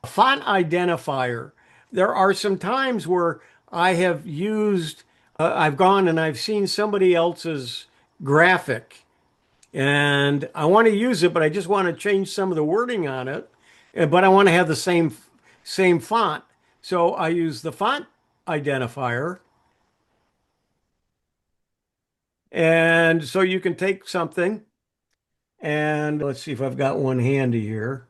Font identifier. There are some times where I have used, I've gone and I've seen somebody else's graphic and I want to use it, but I just want to change some of the wording on it, but I want to have the same font. So I use the font identifier. And so you can take something and let's see if I've got one handy here.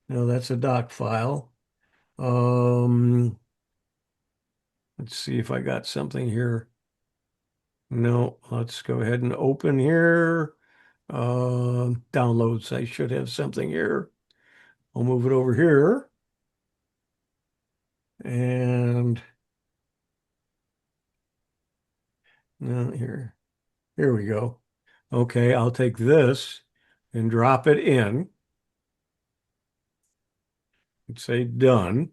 No, that's a doc file. Let's see if I got something here. No, let's go ahead and open here. Downloads, I should have something here. I'll move it over here. And here we go. Okay, I'll take this and drop it in. Let's say done.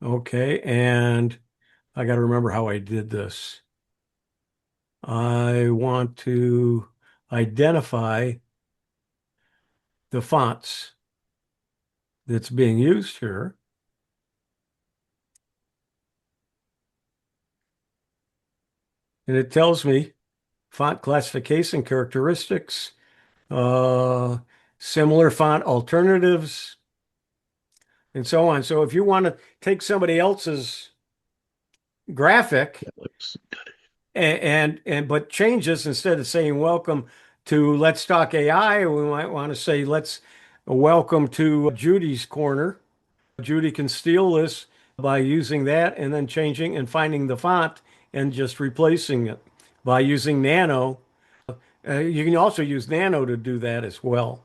Okay, and I got to remember how I did this. I want to identify the fonts that's being used here. And it tells me font classification characteristics, similar font alternatives, and so on. So if you want to take somebody else's graphic and but change this, instead of saying welcome to Let's Talk AI, we might want to say let's welcome to Judy's Corner. Judy can steal this by using that and then changing and finding the font and just replacing it by using Nano. You can also use Nano to do that as well.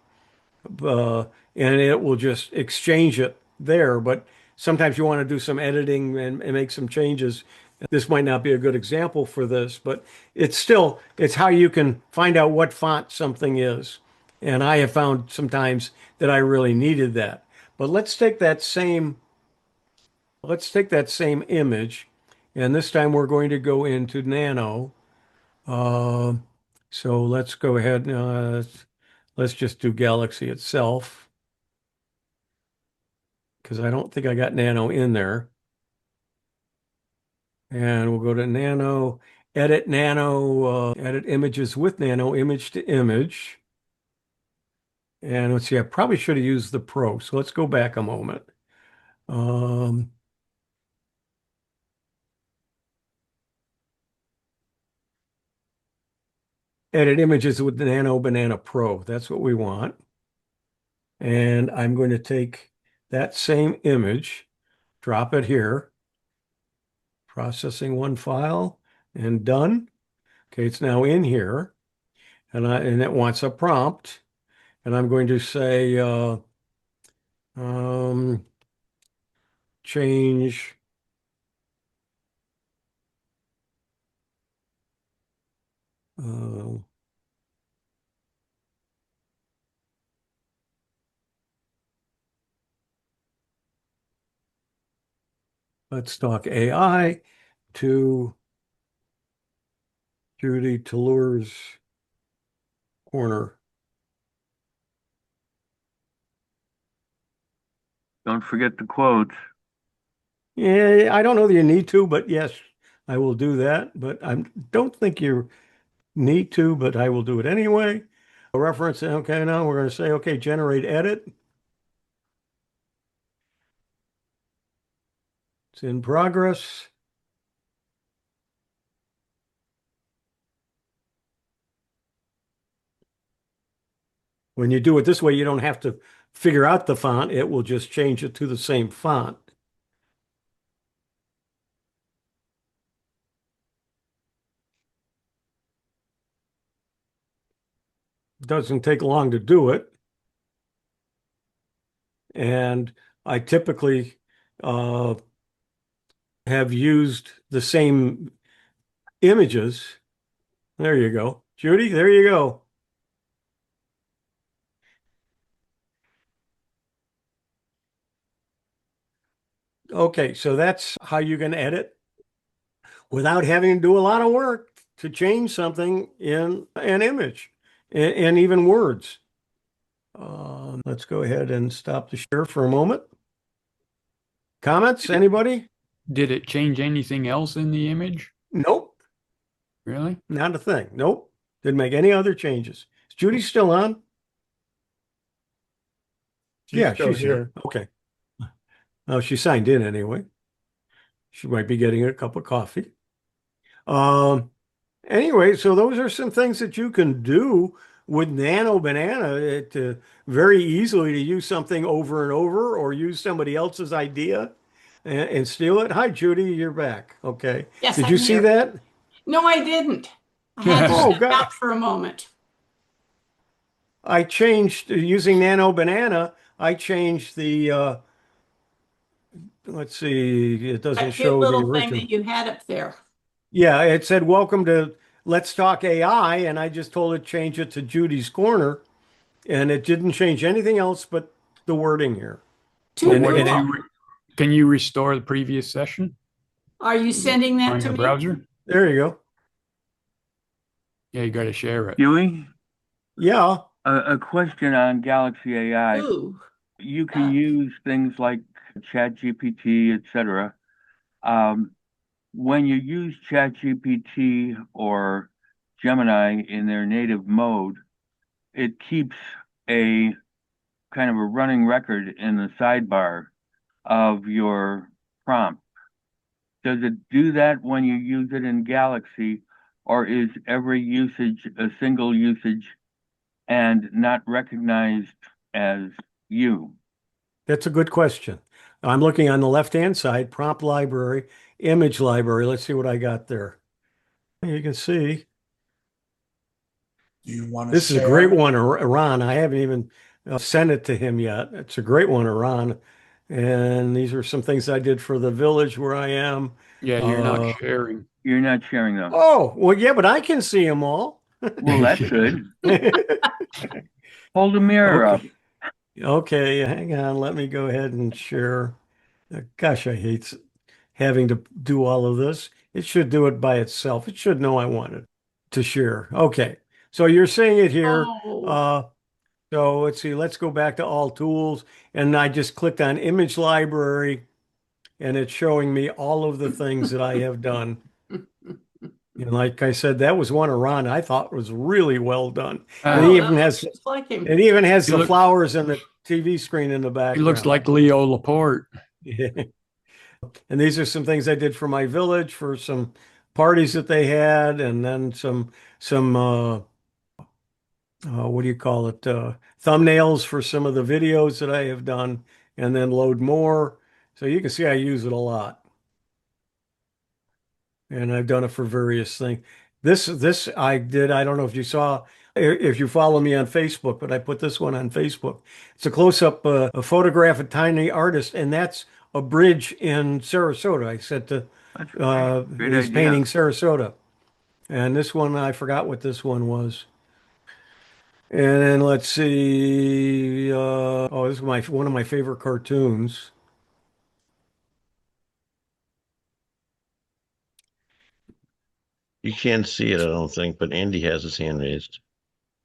And it will just exchange it there. But sometimes you want to do some editing and make some changes. This might not be a good example for this, but it's how you can find out what font something is. And I have found sometimes that I really needed that. But let's take that same image, and this time we're going to go into Nano. So let's go ahead. Let's just do Galaxy itself, because I don't think I got Nano in there. And we'll go to Nano, edit Nano, edit images with Nano, image to image. And let's see, I probably should have used the Pro. So let's go back a moment. Edit images with the Nano Banana Pro. That's what we want. And I'm going to take that same image, drop it here, processing one file, and done. Okay, it's now in here, and it wants a prompt, and I'm going to say change Let's Talk AI to Judy Toulour's Corner. Don't forget the quotes. Yeah, I don't know that you need to, but yes, I will do that, but I don't think you need to, but I will do it anyway. A reference, okay, now we're going to say, okay, generate edit. It's in progress. When you do it this way, you don't have to figure out the font. It will just change it to the same font. Doesn't take long to do it. And I typically have used the same images. There you go. Judy, there you go. Okay, so that's how you can edit without having to do a lot of work to change something in an image and even words. Let's go ahead and stop the share for a moment. Comments, anybody? Did it change anything else in the image? Nope, Really? not a thing. Nope, didn't make any other changes. Is Judy still on? Yeah, still she's here. Okay. Oh, she signed in anyway. She might be getting a cup of coffee. Anyway, so those are some things that you can do with Nano Banana to very easily to use something over and over or use somebody else's idea and steal it. Hi, Judy, you're back. Okay. Yes, Did I'm you see here. that? No, I didn't. I had to Oh, step God. out for a moment. I changed using Nano Banana. I changed the let's see, it doesn't That cute show the little thing original. that you had up there. Yeah, it said, welcome to Let's Talk AI. And I just told it change it to Judy's Corner. And it didn't change anything else but the wording here. Too And, What and did it, cool. can you restore the previous session Are you sending that on to your me? browser? there you go. Yeah, you got to share it. Huey, Yeah. a question on Galaxy AI. Ooh. You can Yeah. use things like ChatGPT, etc. When you use ChatGPT or Gemini in their native mode, it keeps a kind of a running record in the sidebar of your prompt. Does it do that when you use it in Galaxy, or is every usage a single usage and not recognized as you? That's a good question. I'm looking on the left-hand side, prompt library, image library. Let's see what I got there. You can see. Do you want to This is a great share? one, Iran. I haven't even sent it to him yet. It's a great one, Iran. And these are some things I did for the village where I am. Yeah, you're not sharing. You're not sharing them. Oh, well, yeah, but I can see them all. Well, that's good. Hold the mirror up. Okay, hang on. Let me go ahead and share. Gosh, I hate having to do all of this. It should do it by itself. It should know I wanted to share. Okay, so you're seeing it here. Oh. So let's see, let's go back to all tools. And I just clicked on image library and it's showing me all of the things that I have done. And like I said, that was one Iran I thought was really well done. And Oh, it that even has looks just like him. it even has He the look- flowers and the TV screen in the He background. looks like Leo Laporte. And these are some things I did for my village for some parties that they had, and then some what do you call it? Thumbnails for some of the videos that I have done, and then load more. So you can see I use it a lot. And I've done it for various things. This I did, I don't know if you saw, if you follow me on Facebook, but I put this one on Facebook. It's a close-up, a photograph of tiny artist, and that's a bridge in Sarasota. I said to, Great he's idea. painting Sarasota. And this one, I forgot what this one was. And then let's see, oh, this is one of my favorite cartoons. You can't see it, I don't think, but Andy has his hand raised.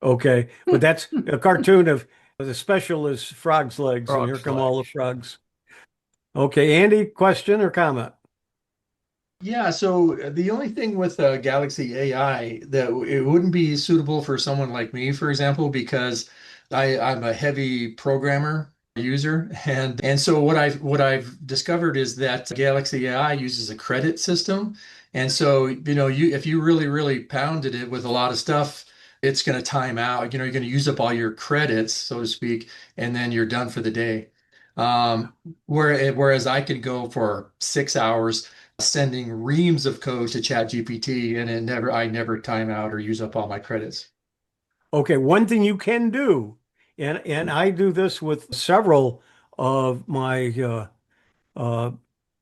Okay, but that's a cartoon of the special is frog's legs, and here Frog's come all the legs. frogs. Okay, Andy, question or comment? Yeah, so the only thing with Galaxy AI that it wouldn't be suitable for someone like me, for example, because I'm a heavy programmer user, and so what I've discovered is that Galaxy AI uses a credit system, and so you if you really pounded it with a lot of stuff, it's going to time out. You're going to use up all your credits, so to speak, and then you're done for the day. Whereas I could go for 6 hours sending reams of code to ChatGPT, and I never time out or use up all my credits. Okay, one thing you can do, and I do this with several of my uh,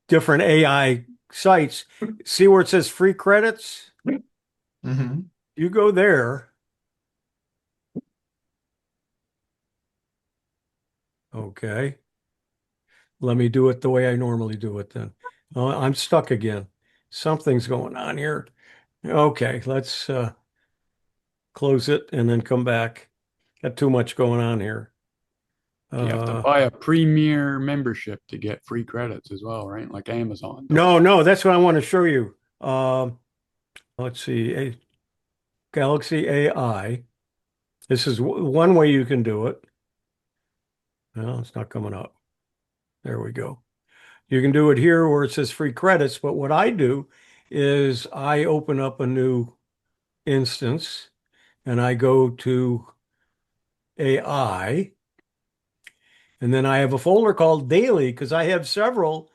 different AI sites. See where it says free credits? Mm-hmm. You go there. Okay. Let me do it the way I normally do it then. I'm stuck again. Something's going on here. Okay, let's close it and then come back. Got too much going on here. You have to buy a premier membership to get free credits as well, right? Like Amazon does. No, that's what I want to show you. Let's see, Galaxy AI. This is one way you can do it. No, it's not coming up. There we go. You can do it here where it says free credits, but what I do is I open up a new instance and I go to AI, and then I have a folder called daily because I have several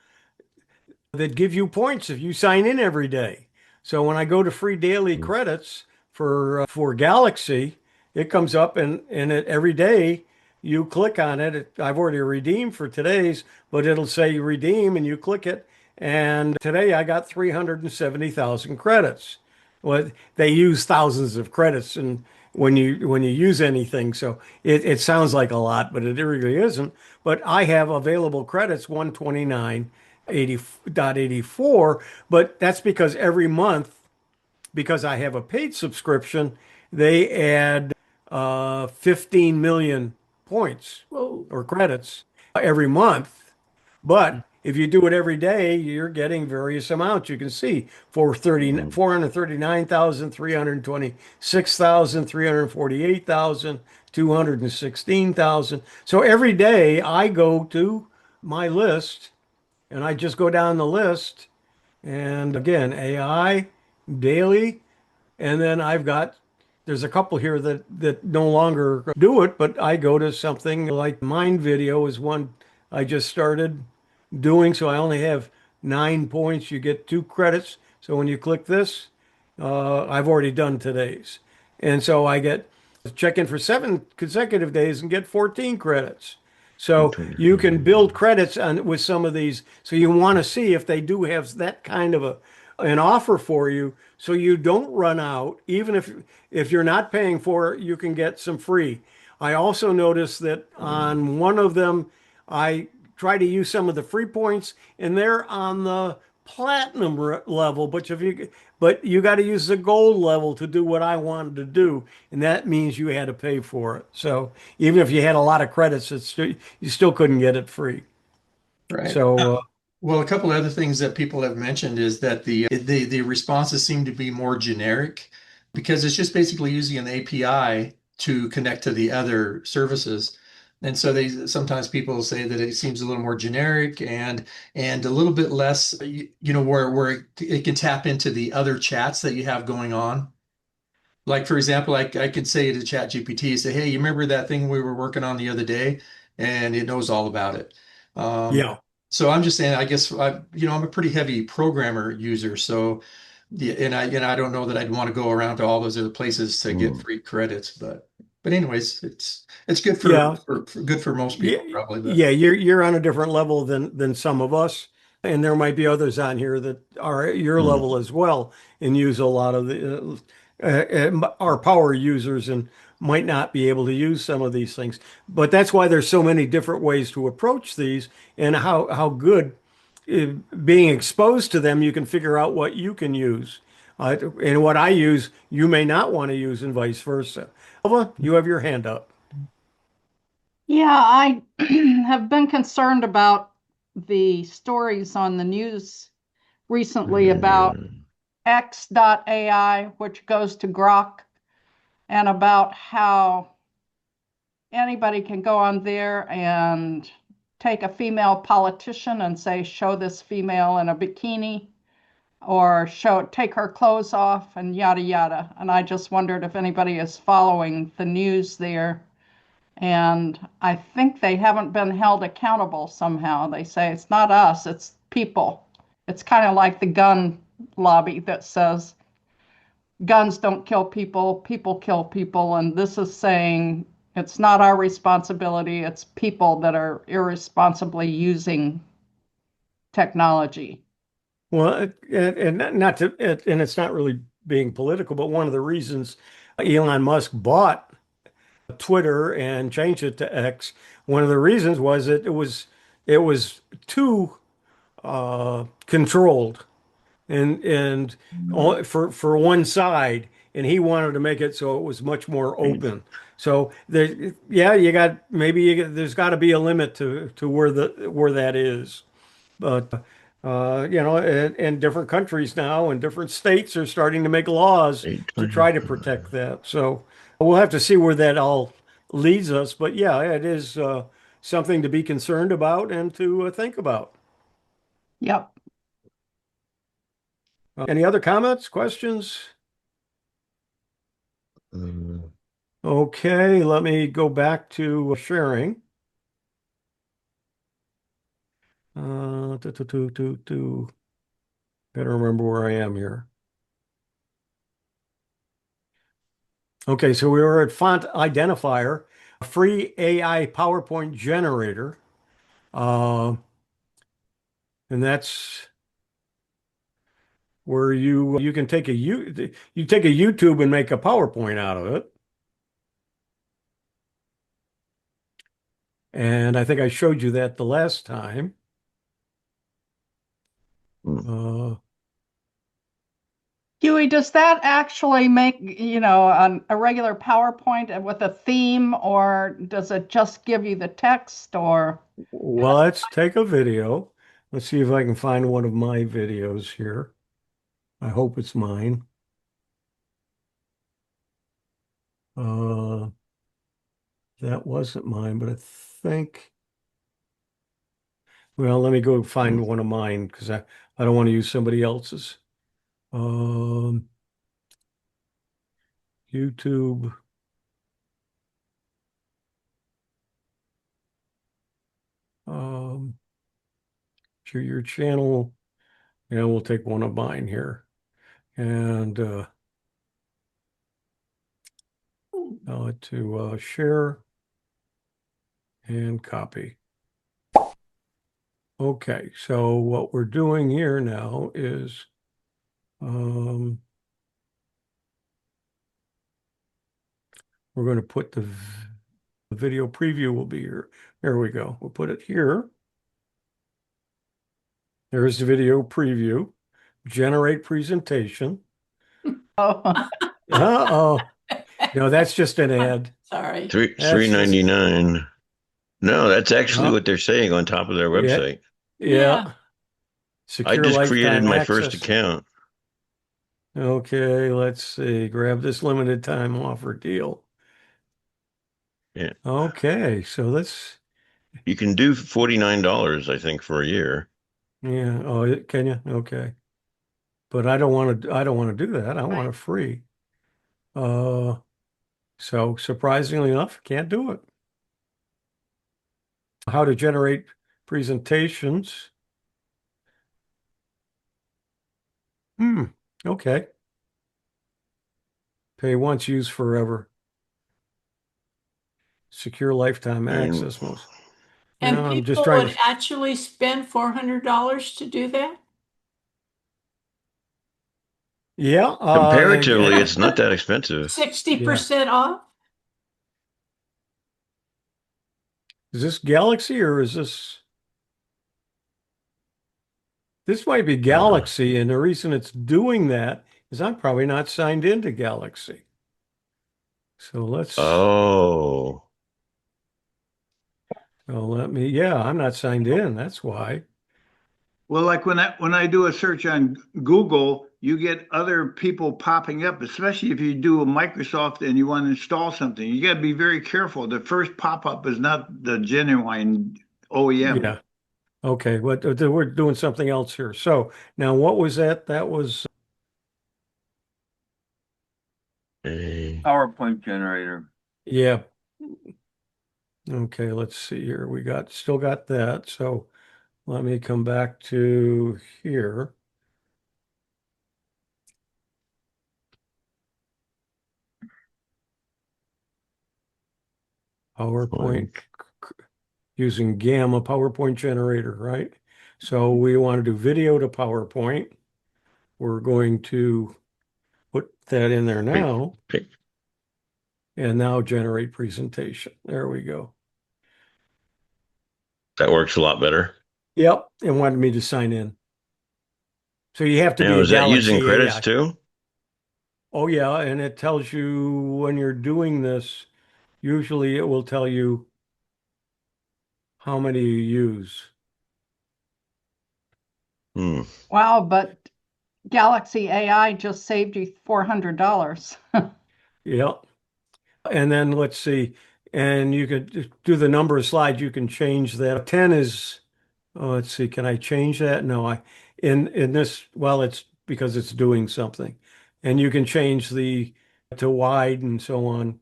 that give you points if you sign in every day. So when I go to free daily credits for Galaxy, it comes up and every day you click on it. I've already redeemed for today's, but it'll say redeem and you click it. And today I got 370,000 credits. Well, they use thousands of credits and when you use anything, so it sounds like a lot, but it really isn't. But I have available credits 129.84, but that's because every month, because I have a paid subscription, they add 15 million points or credits every month. But if you do it every day, you're getting various amounts. You can see for 439,000, 326,000, 348,000, 216,000. So every day I go to my list and I just go down the list. And again, AI, daily, and then there's a couple here that no longer do it, but I go to something like Mind Video is one I just started doing. So I only have 9 points. You get 2 credits. So when you click this, I've already done today's. And so I get check in for 7 consecutive days and get 14 credits. So you can build credits with some of these. So you want to see if they do have that kind of an offer for you, so you don't run out. Even if you're not paying for it, you can get some free. I also noticed that on one of them, I try to use some of the free points, and they're on the platinum level. But you got to use the gold level to do what I wanted to do, and that means you had to pay for it. So even if you had a lot of credits, you still couldn't get it free. Right. So Well, a couple of other things that people have mentioned is that the responses seem to be more generic because it's just basically using an API to connect to the other services. And so sometimes people say that it seems a little more generic and a little bit less, where it can tap into the other chats that you have going on. Like, for example, I could say to ChatGPT, say, hey, you remember that thing we were working on the other day? And it knows all about it. yeah. So I'm just saying, I guess I'm a pretty heavy programmer user. So and I don't know that I'd want to go around to all those other places to get free credits, but anyways, it's good Yeah. for good for most Yeah, people probably. But yeah, you're on a different level than some of us, and there might be others on here that are at your level as well and use a lot of our power users and might not be able to use some of these things. But that's why there's so many different ways to approach these, and how good being exposed to them, you can figure out what you can use. And what I use, you may not want to use, and vice versa. Alva, you have your hand up. Yeah, I have been concerned about the stories on the news recently about X.AI, which goes to Grok, and about how anybody can go on there and take a female politician and say, show this female in a bikini, or take her clothes off, and yada yada. And I just wondered if anybody is following the news there. And I think they haven't been held accountable somehow. They say it's not us, it's people. It's kind of like the gun lobby that says guns don't kill people, people kill people. And this is saying it's not our responsibility, it's people that are irresponsibly using technology. Well, and not to, and it's not really being political, but one of the reasons Elon Musk bought Twitter and changed it to X, one of the reasons was that it was too controlled and for one side, and he wanted to make it so it was much more open. So there, yeah, there's got to be a limit to where that is. But in different countries now and different states are starting to make laws to try to protect that. So we'll have to see where that all leads us. But yeah, it is something to be concerned about and to think about. Yep. Any other comments, questions? Okay, let me go back to sharing. Better remember where I am here. Okay, so we were at font identifier, a free AI PowerPoint generator. And that's where you can take you take a YouTube and make a PowerPoint out of it. And I think I showed you that the last time. Huey, does that actually make, a regular PowerPoint with a theme, or does it just give you the text, or? Well, let's take a video. Let's see if I can find one of my videos here. I hope it's mine. That wasn't mine, but I think, well, let me go find one of mine because I don't want to use somebody else's. YouTube. Share your channel. Yeah, we'll take one of mine here. And to share and copy. Okay, so what we're doing here now is we're going to put the video preview will be here. There we go. We'll put it here. There's the video preview. Generate presentation. Oh. Uh-oh. No, that's just an ad. Sorry. $3.99. No, that's actually what they're saying on top of their website. Yeah. I Secure just created lifetime my access. first account. Okay, let's see. Grab this limited time offer deal. Yeah. Okay, so let's. You can do $49, I think, for a year. Yeah. Oh, can you? Okay. But I don't want to. I don't want to do that. I want it free. So surprisingly enough, can't do it. How to generate presentations. Okay. Pay once, use forever. Secure lifetime access most. And Well, I'm people just trying would to. actually spend $400 to do that? Yeah. Comparatively, it's not that expensive. 60% off? Is this Galaxy or is this? This might be Galaxy, and the reason it's doing that is I'm probably not signed into Galaxy. So let's. Oh. So let me. Yeah, I'm not signed in. That's why. Well, like when I do a search on Google, you get other people popping up, especially if you do a Microsoft and you want to install something. You got to be very careful. The first pop-up is not the genuine OEM. Yeah. Okay, but we're doing something else here. So now what was that? That was, PowerPoint generator. yeah. Okay, let's see here. We still got that. So let me come back to here. PowerPoint using Gamma PowerPoint generator, right? So we want to do video to PowerPoint. We're going to put that in there now. And now generate presentation. There we go. That works a lot better. Yep, and wanted me to sign in. So you have to Now, be a is that Galaxy using credits AI. too? Oh yeah, and it tells you when you're doing this, usually it will tell you how many you use. Wow, but Galaxy AI just saved you $400. Yep. And then let's see, and you could do the number of slides, you can change that. 10 is, oh, let's see, can I change that? No, in this, well, it's because it's doing something. And you can change the to wide and so on.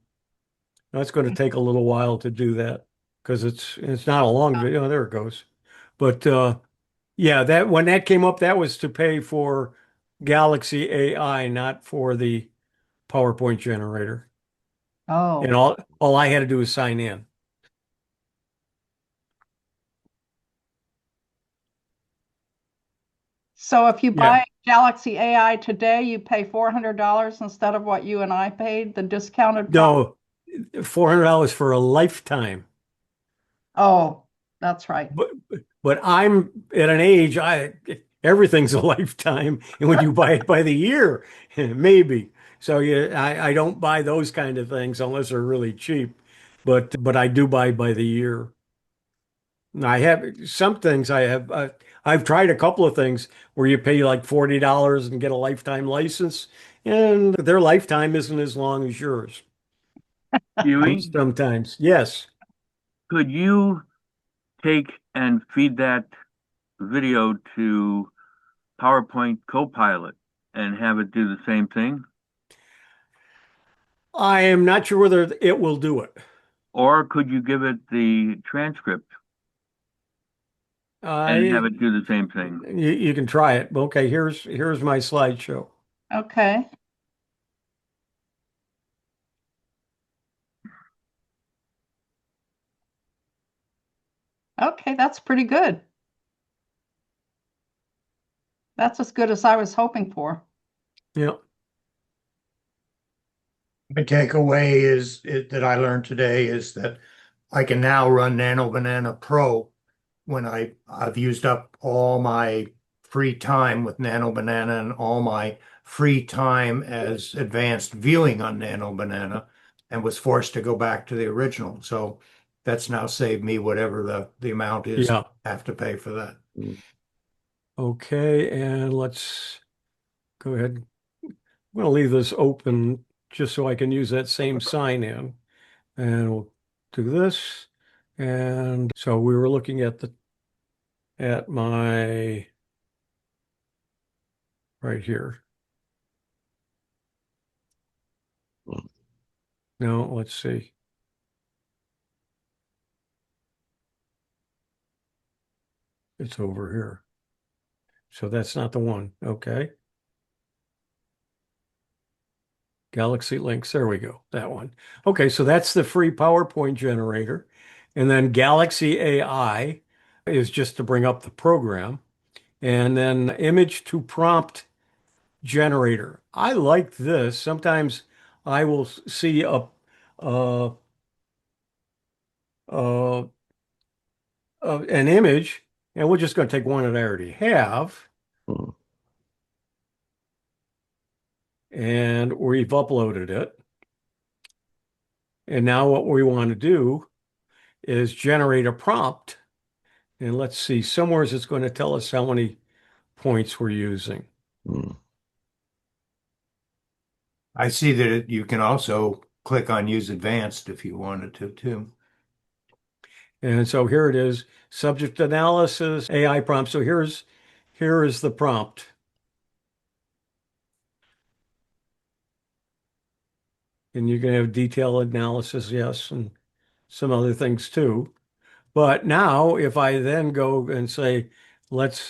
That's going to take a little while to do that because it's not a long video. Oh, there it goes. But yeah, that when that came up, that was to pay for Galaxy AI, not for the PowerPoint generator. And Oh, all I had to do was sign in. so if you Yeah. buy Galaxy AI today, you pay $400 instead of what you and I paid, the discounted price? No, $400 for a lifetime. Oh, that's right. But I'm at an age, everything's a lifetime. And when you buy it by the year, maybe. So yeah, I don't buy those kind of things unless they're really cheap. But I do buy by the year. I have some things I've tried a couple of things where you pay like $40 and get a lifetime license, and their lifetime isn't as long as yours. Huey, Sometimes, yes. could you take and feed that video to PowerPoint Copilot and have it do the same thing? I am not sure whether it will do it. Or could you give it the transcript and have it do the same thing? You can try it. Okay, here's my slideshow. Okay. Okay, that's pretty good. That's as good as I was hoping for. Yeah. My takeaway that I learned today is that I can now run Nano Banana Pro when I've used up all my free time with Nano Banana and all my free time as advanced viewing on Nano Banana and was forced to go back to the original. So that's now saved me whatever the amount is Yeah. I have to pay for that. Okay, and let's go ahead. I'm going to leave this open just so I can use that same sign in. And we'll do this. And so we were looking at my right here. No, let's see. It's over here. So that's not the one. Okay. Galaxy Links. There we go. That one. Okay, so that's the free PowerPoint generator. And then Galaxy AI is just to bring up the program. And then image to prompt generator. I like this. Sometimes I will see an image, and we're just going to take one that I already have. And we've uploaded it. And now what we want to do is generate a prompt And let's see, somewhere it's going to tell us how many points we're using. I see that you can also click on Use Advanced if you wanted to, too. And so here it is, subject analysis, AI prompt. So here is the prompt. And you can have detailed analysis, yes, and some other things too. But now if I then go and say, let's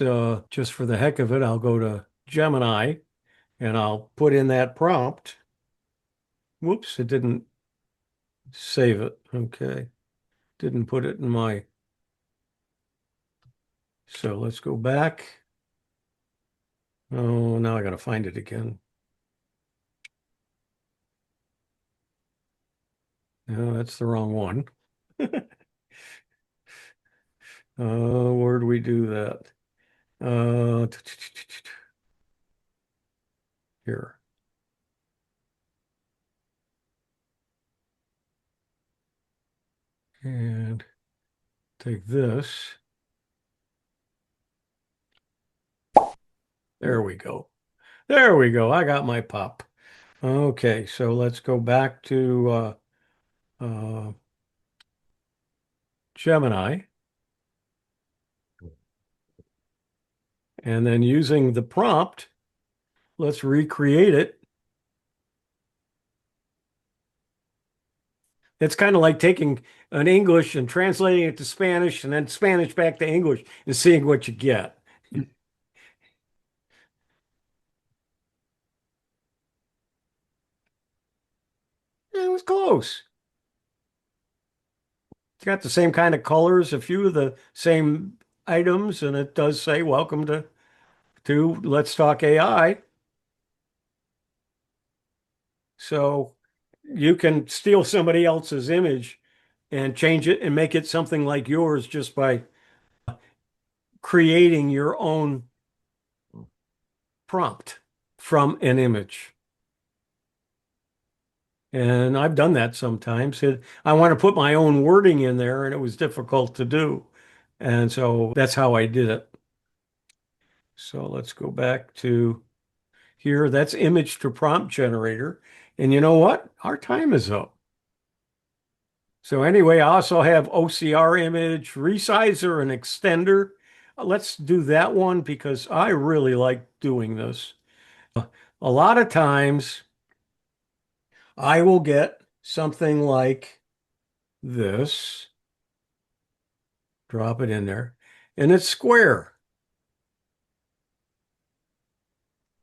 just for the heck of it, I'll go to Gemini and I'll put in that prompt. Whoops, it didn't save it. Okay. Didn't put it in my. So let's go back. Oh, now I got to find it again. No, that's the wrong one. Where do we do that? Here. And take this. There we go. There we go. I got my pop. Okay, so let's go back to Gemini. And then using the prompt, let's recreate it. It's kind of like taking an English and translating it to Spanish and then Spanish back to English and seeing what you get. It was close. It's got the same kind of colors, a few of the same items, and it does say, welcome to Let's Talk AI. So you can steal somebody else's image and change it and make it something like yours just by creating your own prompt from an image. And I've done that sometimes. I want to put my own wording in there, and it was difficult to do. And so that's how I did it. So let's go back to here. That's image to prompt generator. And you know what? Our time is up. So anyway, I also have OCR image, resizer, and extender. Let's do that one because I really like doing this. A lot of times I will get something like this, drop it in there, and it's square.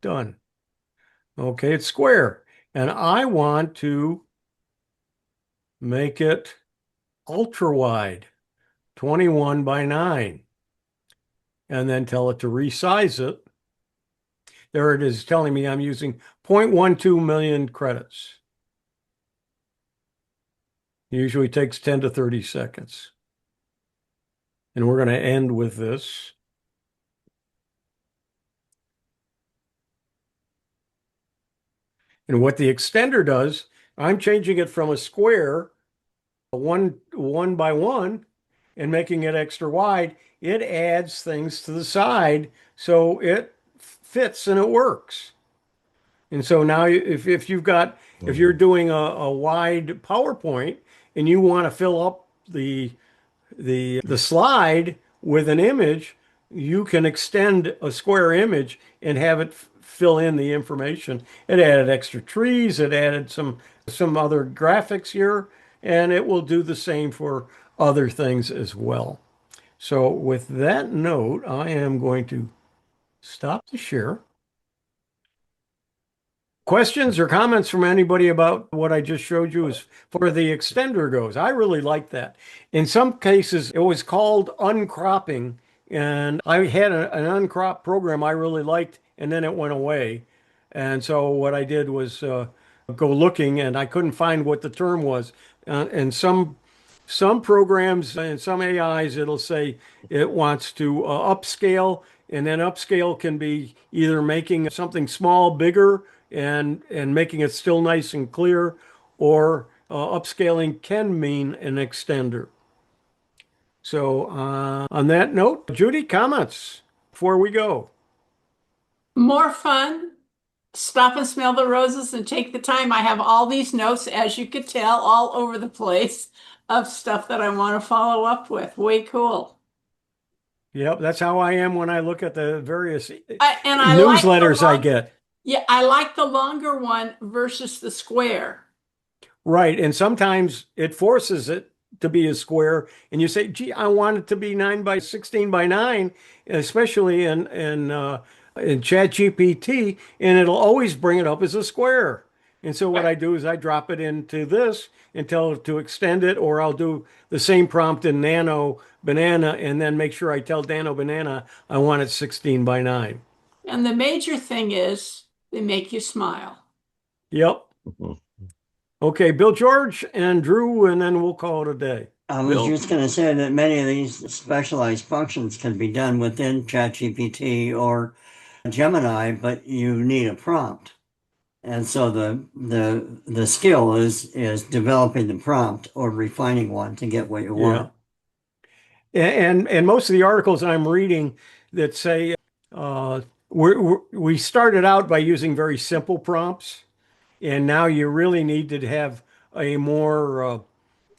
Done. Okay, it's square. And I want to make it ultra wide, 21 by 9, and then tell it to resize it. There it is telling me I'm using 0.12 million credits. Usually takes 10 to 30 seconds. And we're going to end with this. And what the extender does, I'm changing it from a square, one by one, and making it extra wide. It adds things to the side so it fits and it works. And so now if you're doing a wide PowerPoint and you want to fill up the slide with an image, you can extend a square image and have it fill in the information. It added extra trees, it added some other graphics here, and it will do the same for other things as well. So with that note, I am going to stop the share. Questions or comments from anybody about what I just showed you as far as the extender goes? I really like that. In some cases, it was called uncropping, and I had an uncrop program I really liked, and then it went away. And so what I did was go looking, and I couldn't find what the term was. And some programs and some AIs, it'll say it wants to upscale, and then upscale can be either making something small bigger and making it still nice and clear, or upscaling can mean an extender. So on that note, Judy, comments before we go. More fun. Stop and smell the roses and take the time. I have all these notes, as you could tell, all over the place of stuff that I want to follow up with. Way cool. Yep, that's how I am when I look at the various I like newsletters I get. Yeah, I like the longer one versus the square. Right. And sometimes it forces it to be a square. And you say, gee, I want it to be 9 by 16 by 9, especially in ChatGPT, and it'll always bring it up as a square. And so what I do is I drop it into this and tell it to extend it, or I'll do the same prompt in Nano Banana and then make sure I tell Nano Banana I want it 16 by 9. And the major thing is they make you smile. Yep. Okay, Bill George and Drew, and then we'll call it a day. I was just going to say that many of these specialized functions can be done within ChatGPT or Gemini, but you need a prompt. And so the skill is developing the prompt or refining one to get what you want. And most of the articles I'm reading that say we started out by using very simple prompts, and now you really need to have a more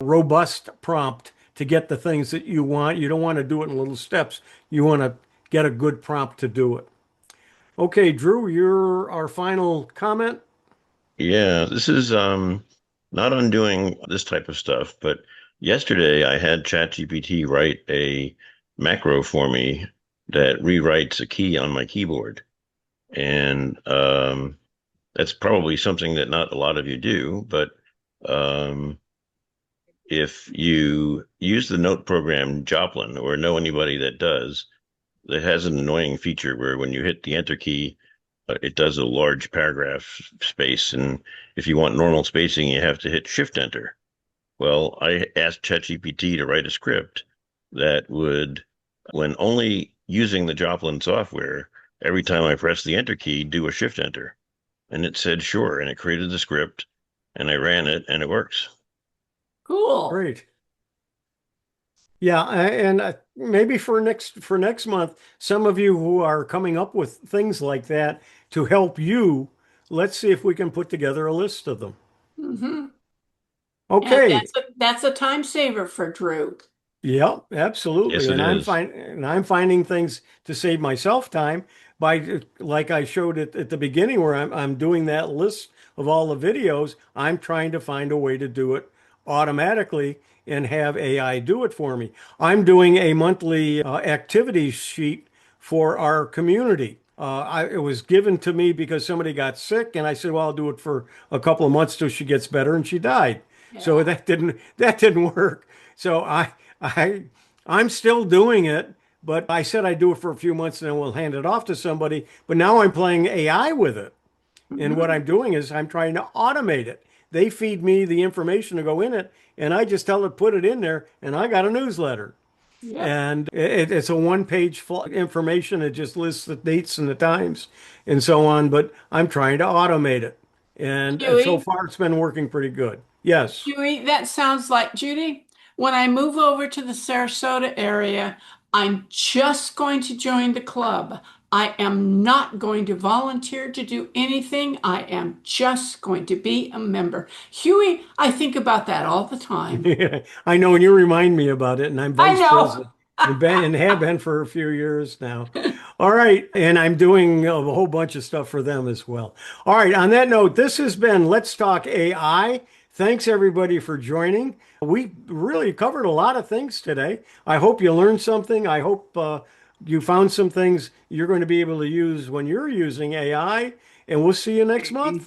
robust prompt to get the things that you want. You don't want to do it in little steps. You want to get a good prompt to do it. Okay, Drew, you're our final comment. Yeah, this is not undoing this type of stuff, but yesterday I had ChatGPT write a macro for me that rewrites a key on my keyboard. And that's probably something that not a lot of you do, but if you use the note program Joplin or know anybody that does, that has an annoying feature where when you hit the enter key, it does a large paragraph space. And if you want normal spacing, you have to hit Shift Enter. Well, I asked ChatGPT to write a script that would, when only using the Joplin software, every time I press the Enter key, do a Shift Enter. And it said, sure. And it created the script and I ran it and it works. Cool. Great. Yeah, and maybe for next month, some of you who are coming up with things like that to help you, let's see if we can put together a list of them. Mm-hmm. Okay. And that's a time saver for Drew. Yep, absolutely. Yes, it is. I'm finding things to save myself time by, like I showed at the beginning, where I'm doing that list of all the videos. I'm trying to find a way to do it automatically and have AI do it for me. I'm doing a monthly activities sheet for our community. It was given to me because somebody got sick, and I said, well, I'll do it for a couple of months till she gets better, and she died. Yeah. So that didn't work. So I'm still doing it, but I said I'd do it for a few months and then we'll hand it off to somebody. But now I'm playing AI with it. And what I'm doing is I'm trying to automate it. They feed me the information to go in it, and I just tell it, put it in there, and I got a newsletter. Yeah. And it's a one-page information. It just lists the dates and the times and so on, but I'm trying to automate it. And so far it's been working pretty good. Yes. Judy, that sounds like Judy. When I move over to the Sarasota area, I'm just going to join the club. I am not going to volunteer to do anything. I am just going to be a member. Huey, I think about that all the time. Yeah, I know, and you remind me about it, and I'm vice president and have been for a few years now. All right, and I'm doing a whole bunch of stuff for them as well. All right, on that note, this has been Let's Talk AI. Thanks everybody for joining. We really covered a lot of things today. I hope you learned something. I hope you found some things you're going to be able to use when you're using AI, and we'll see you next month.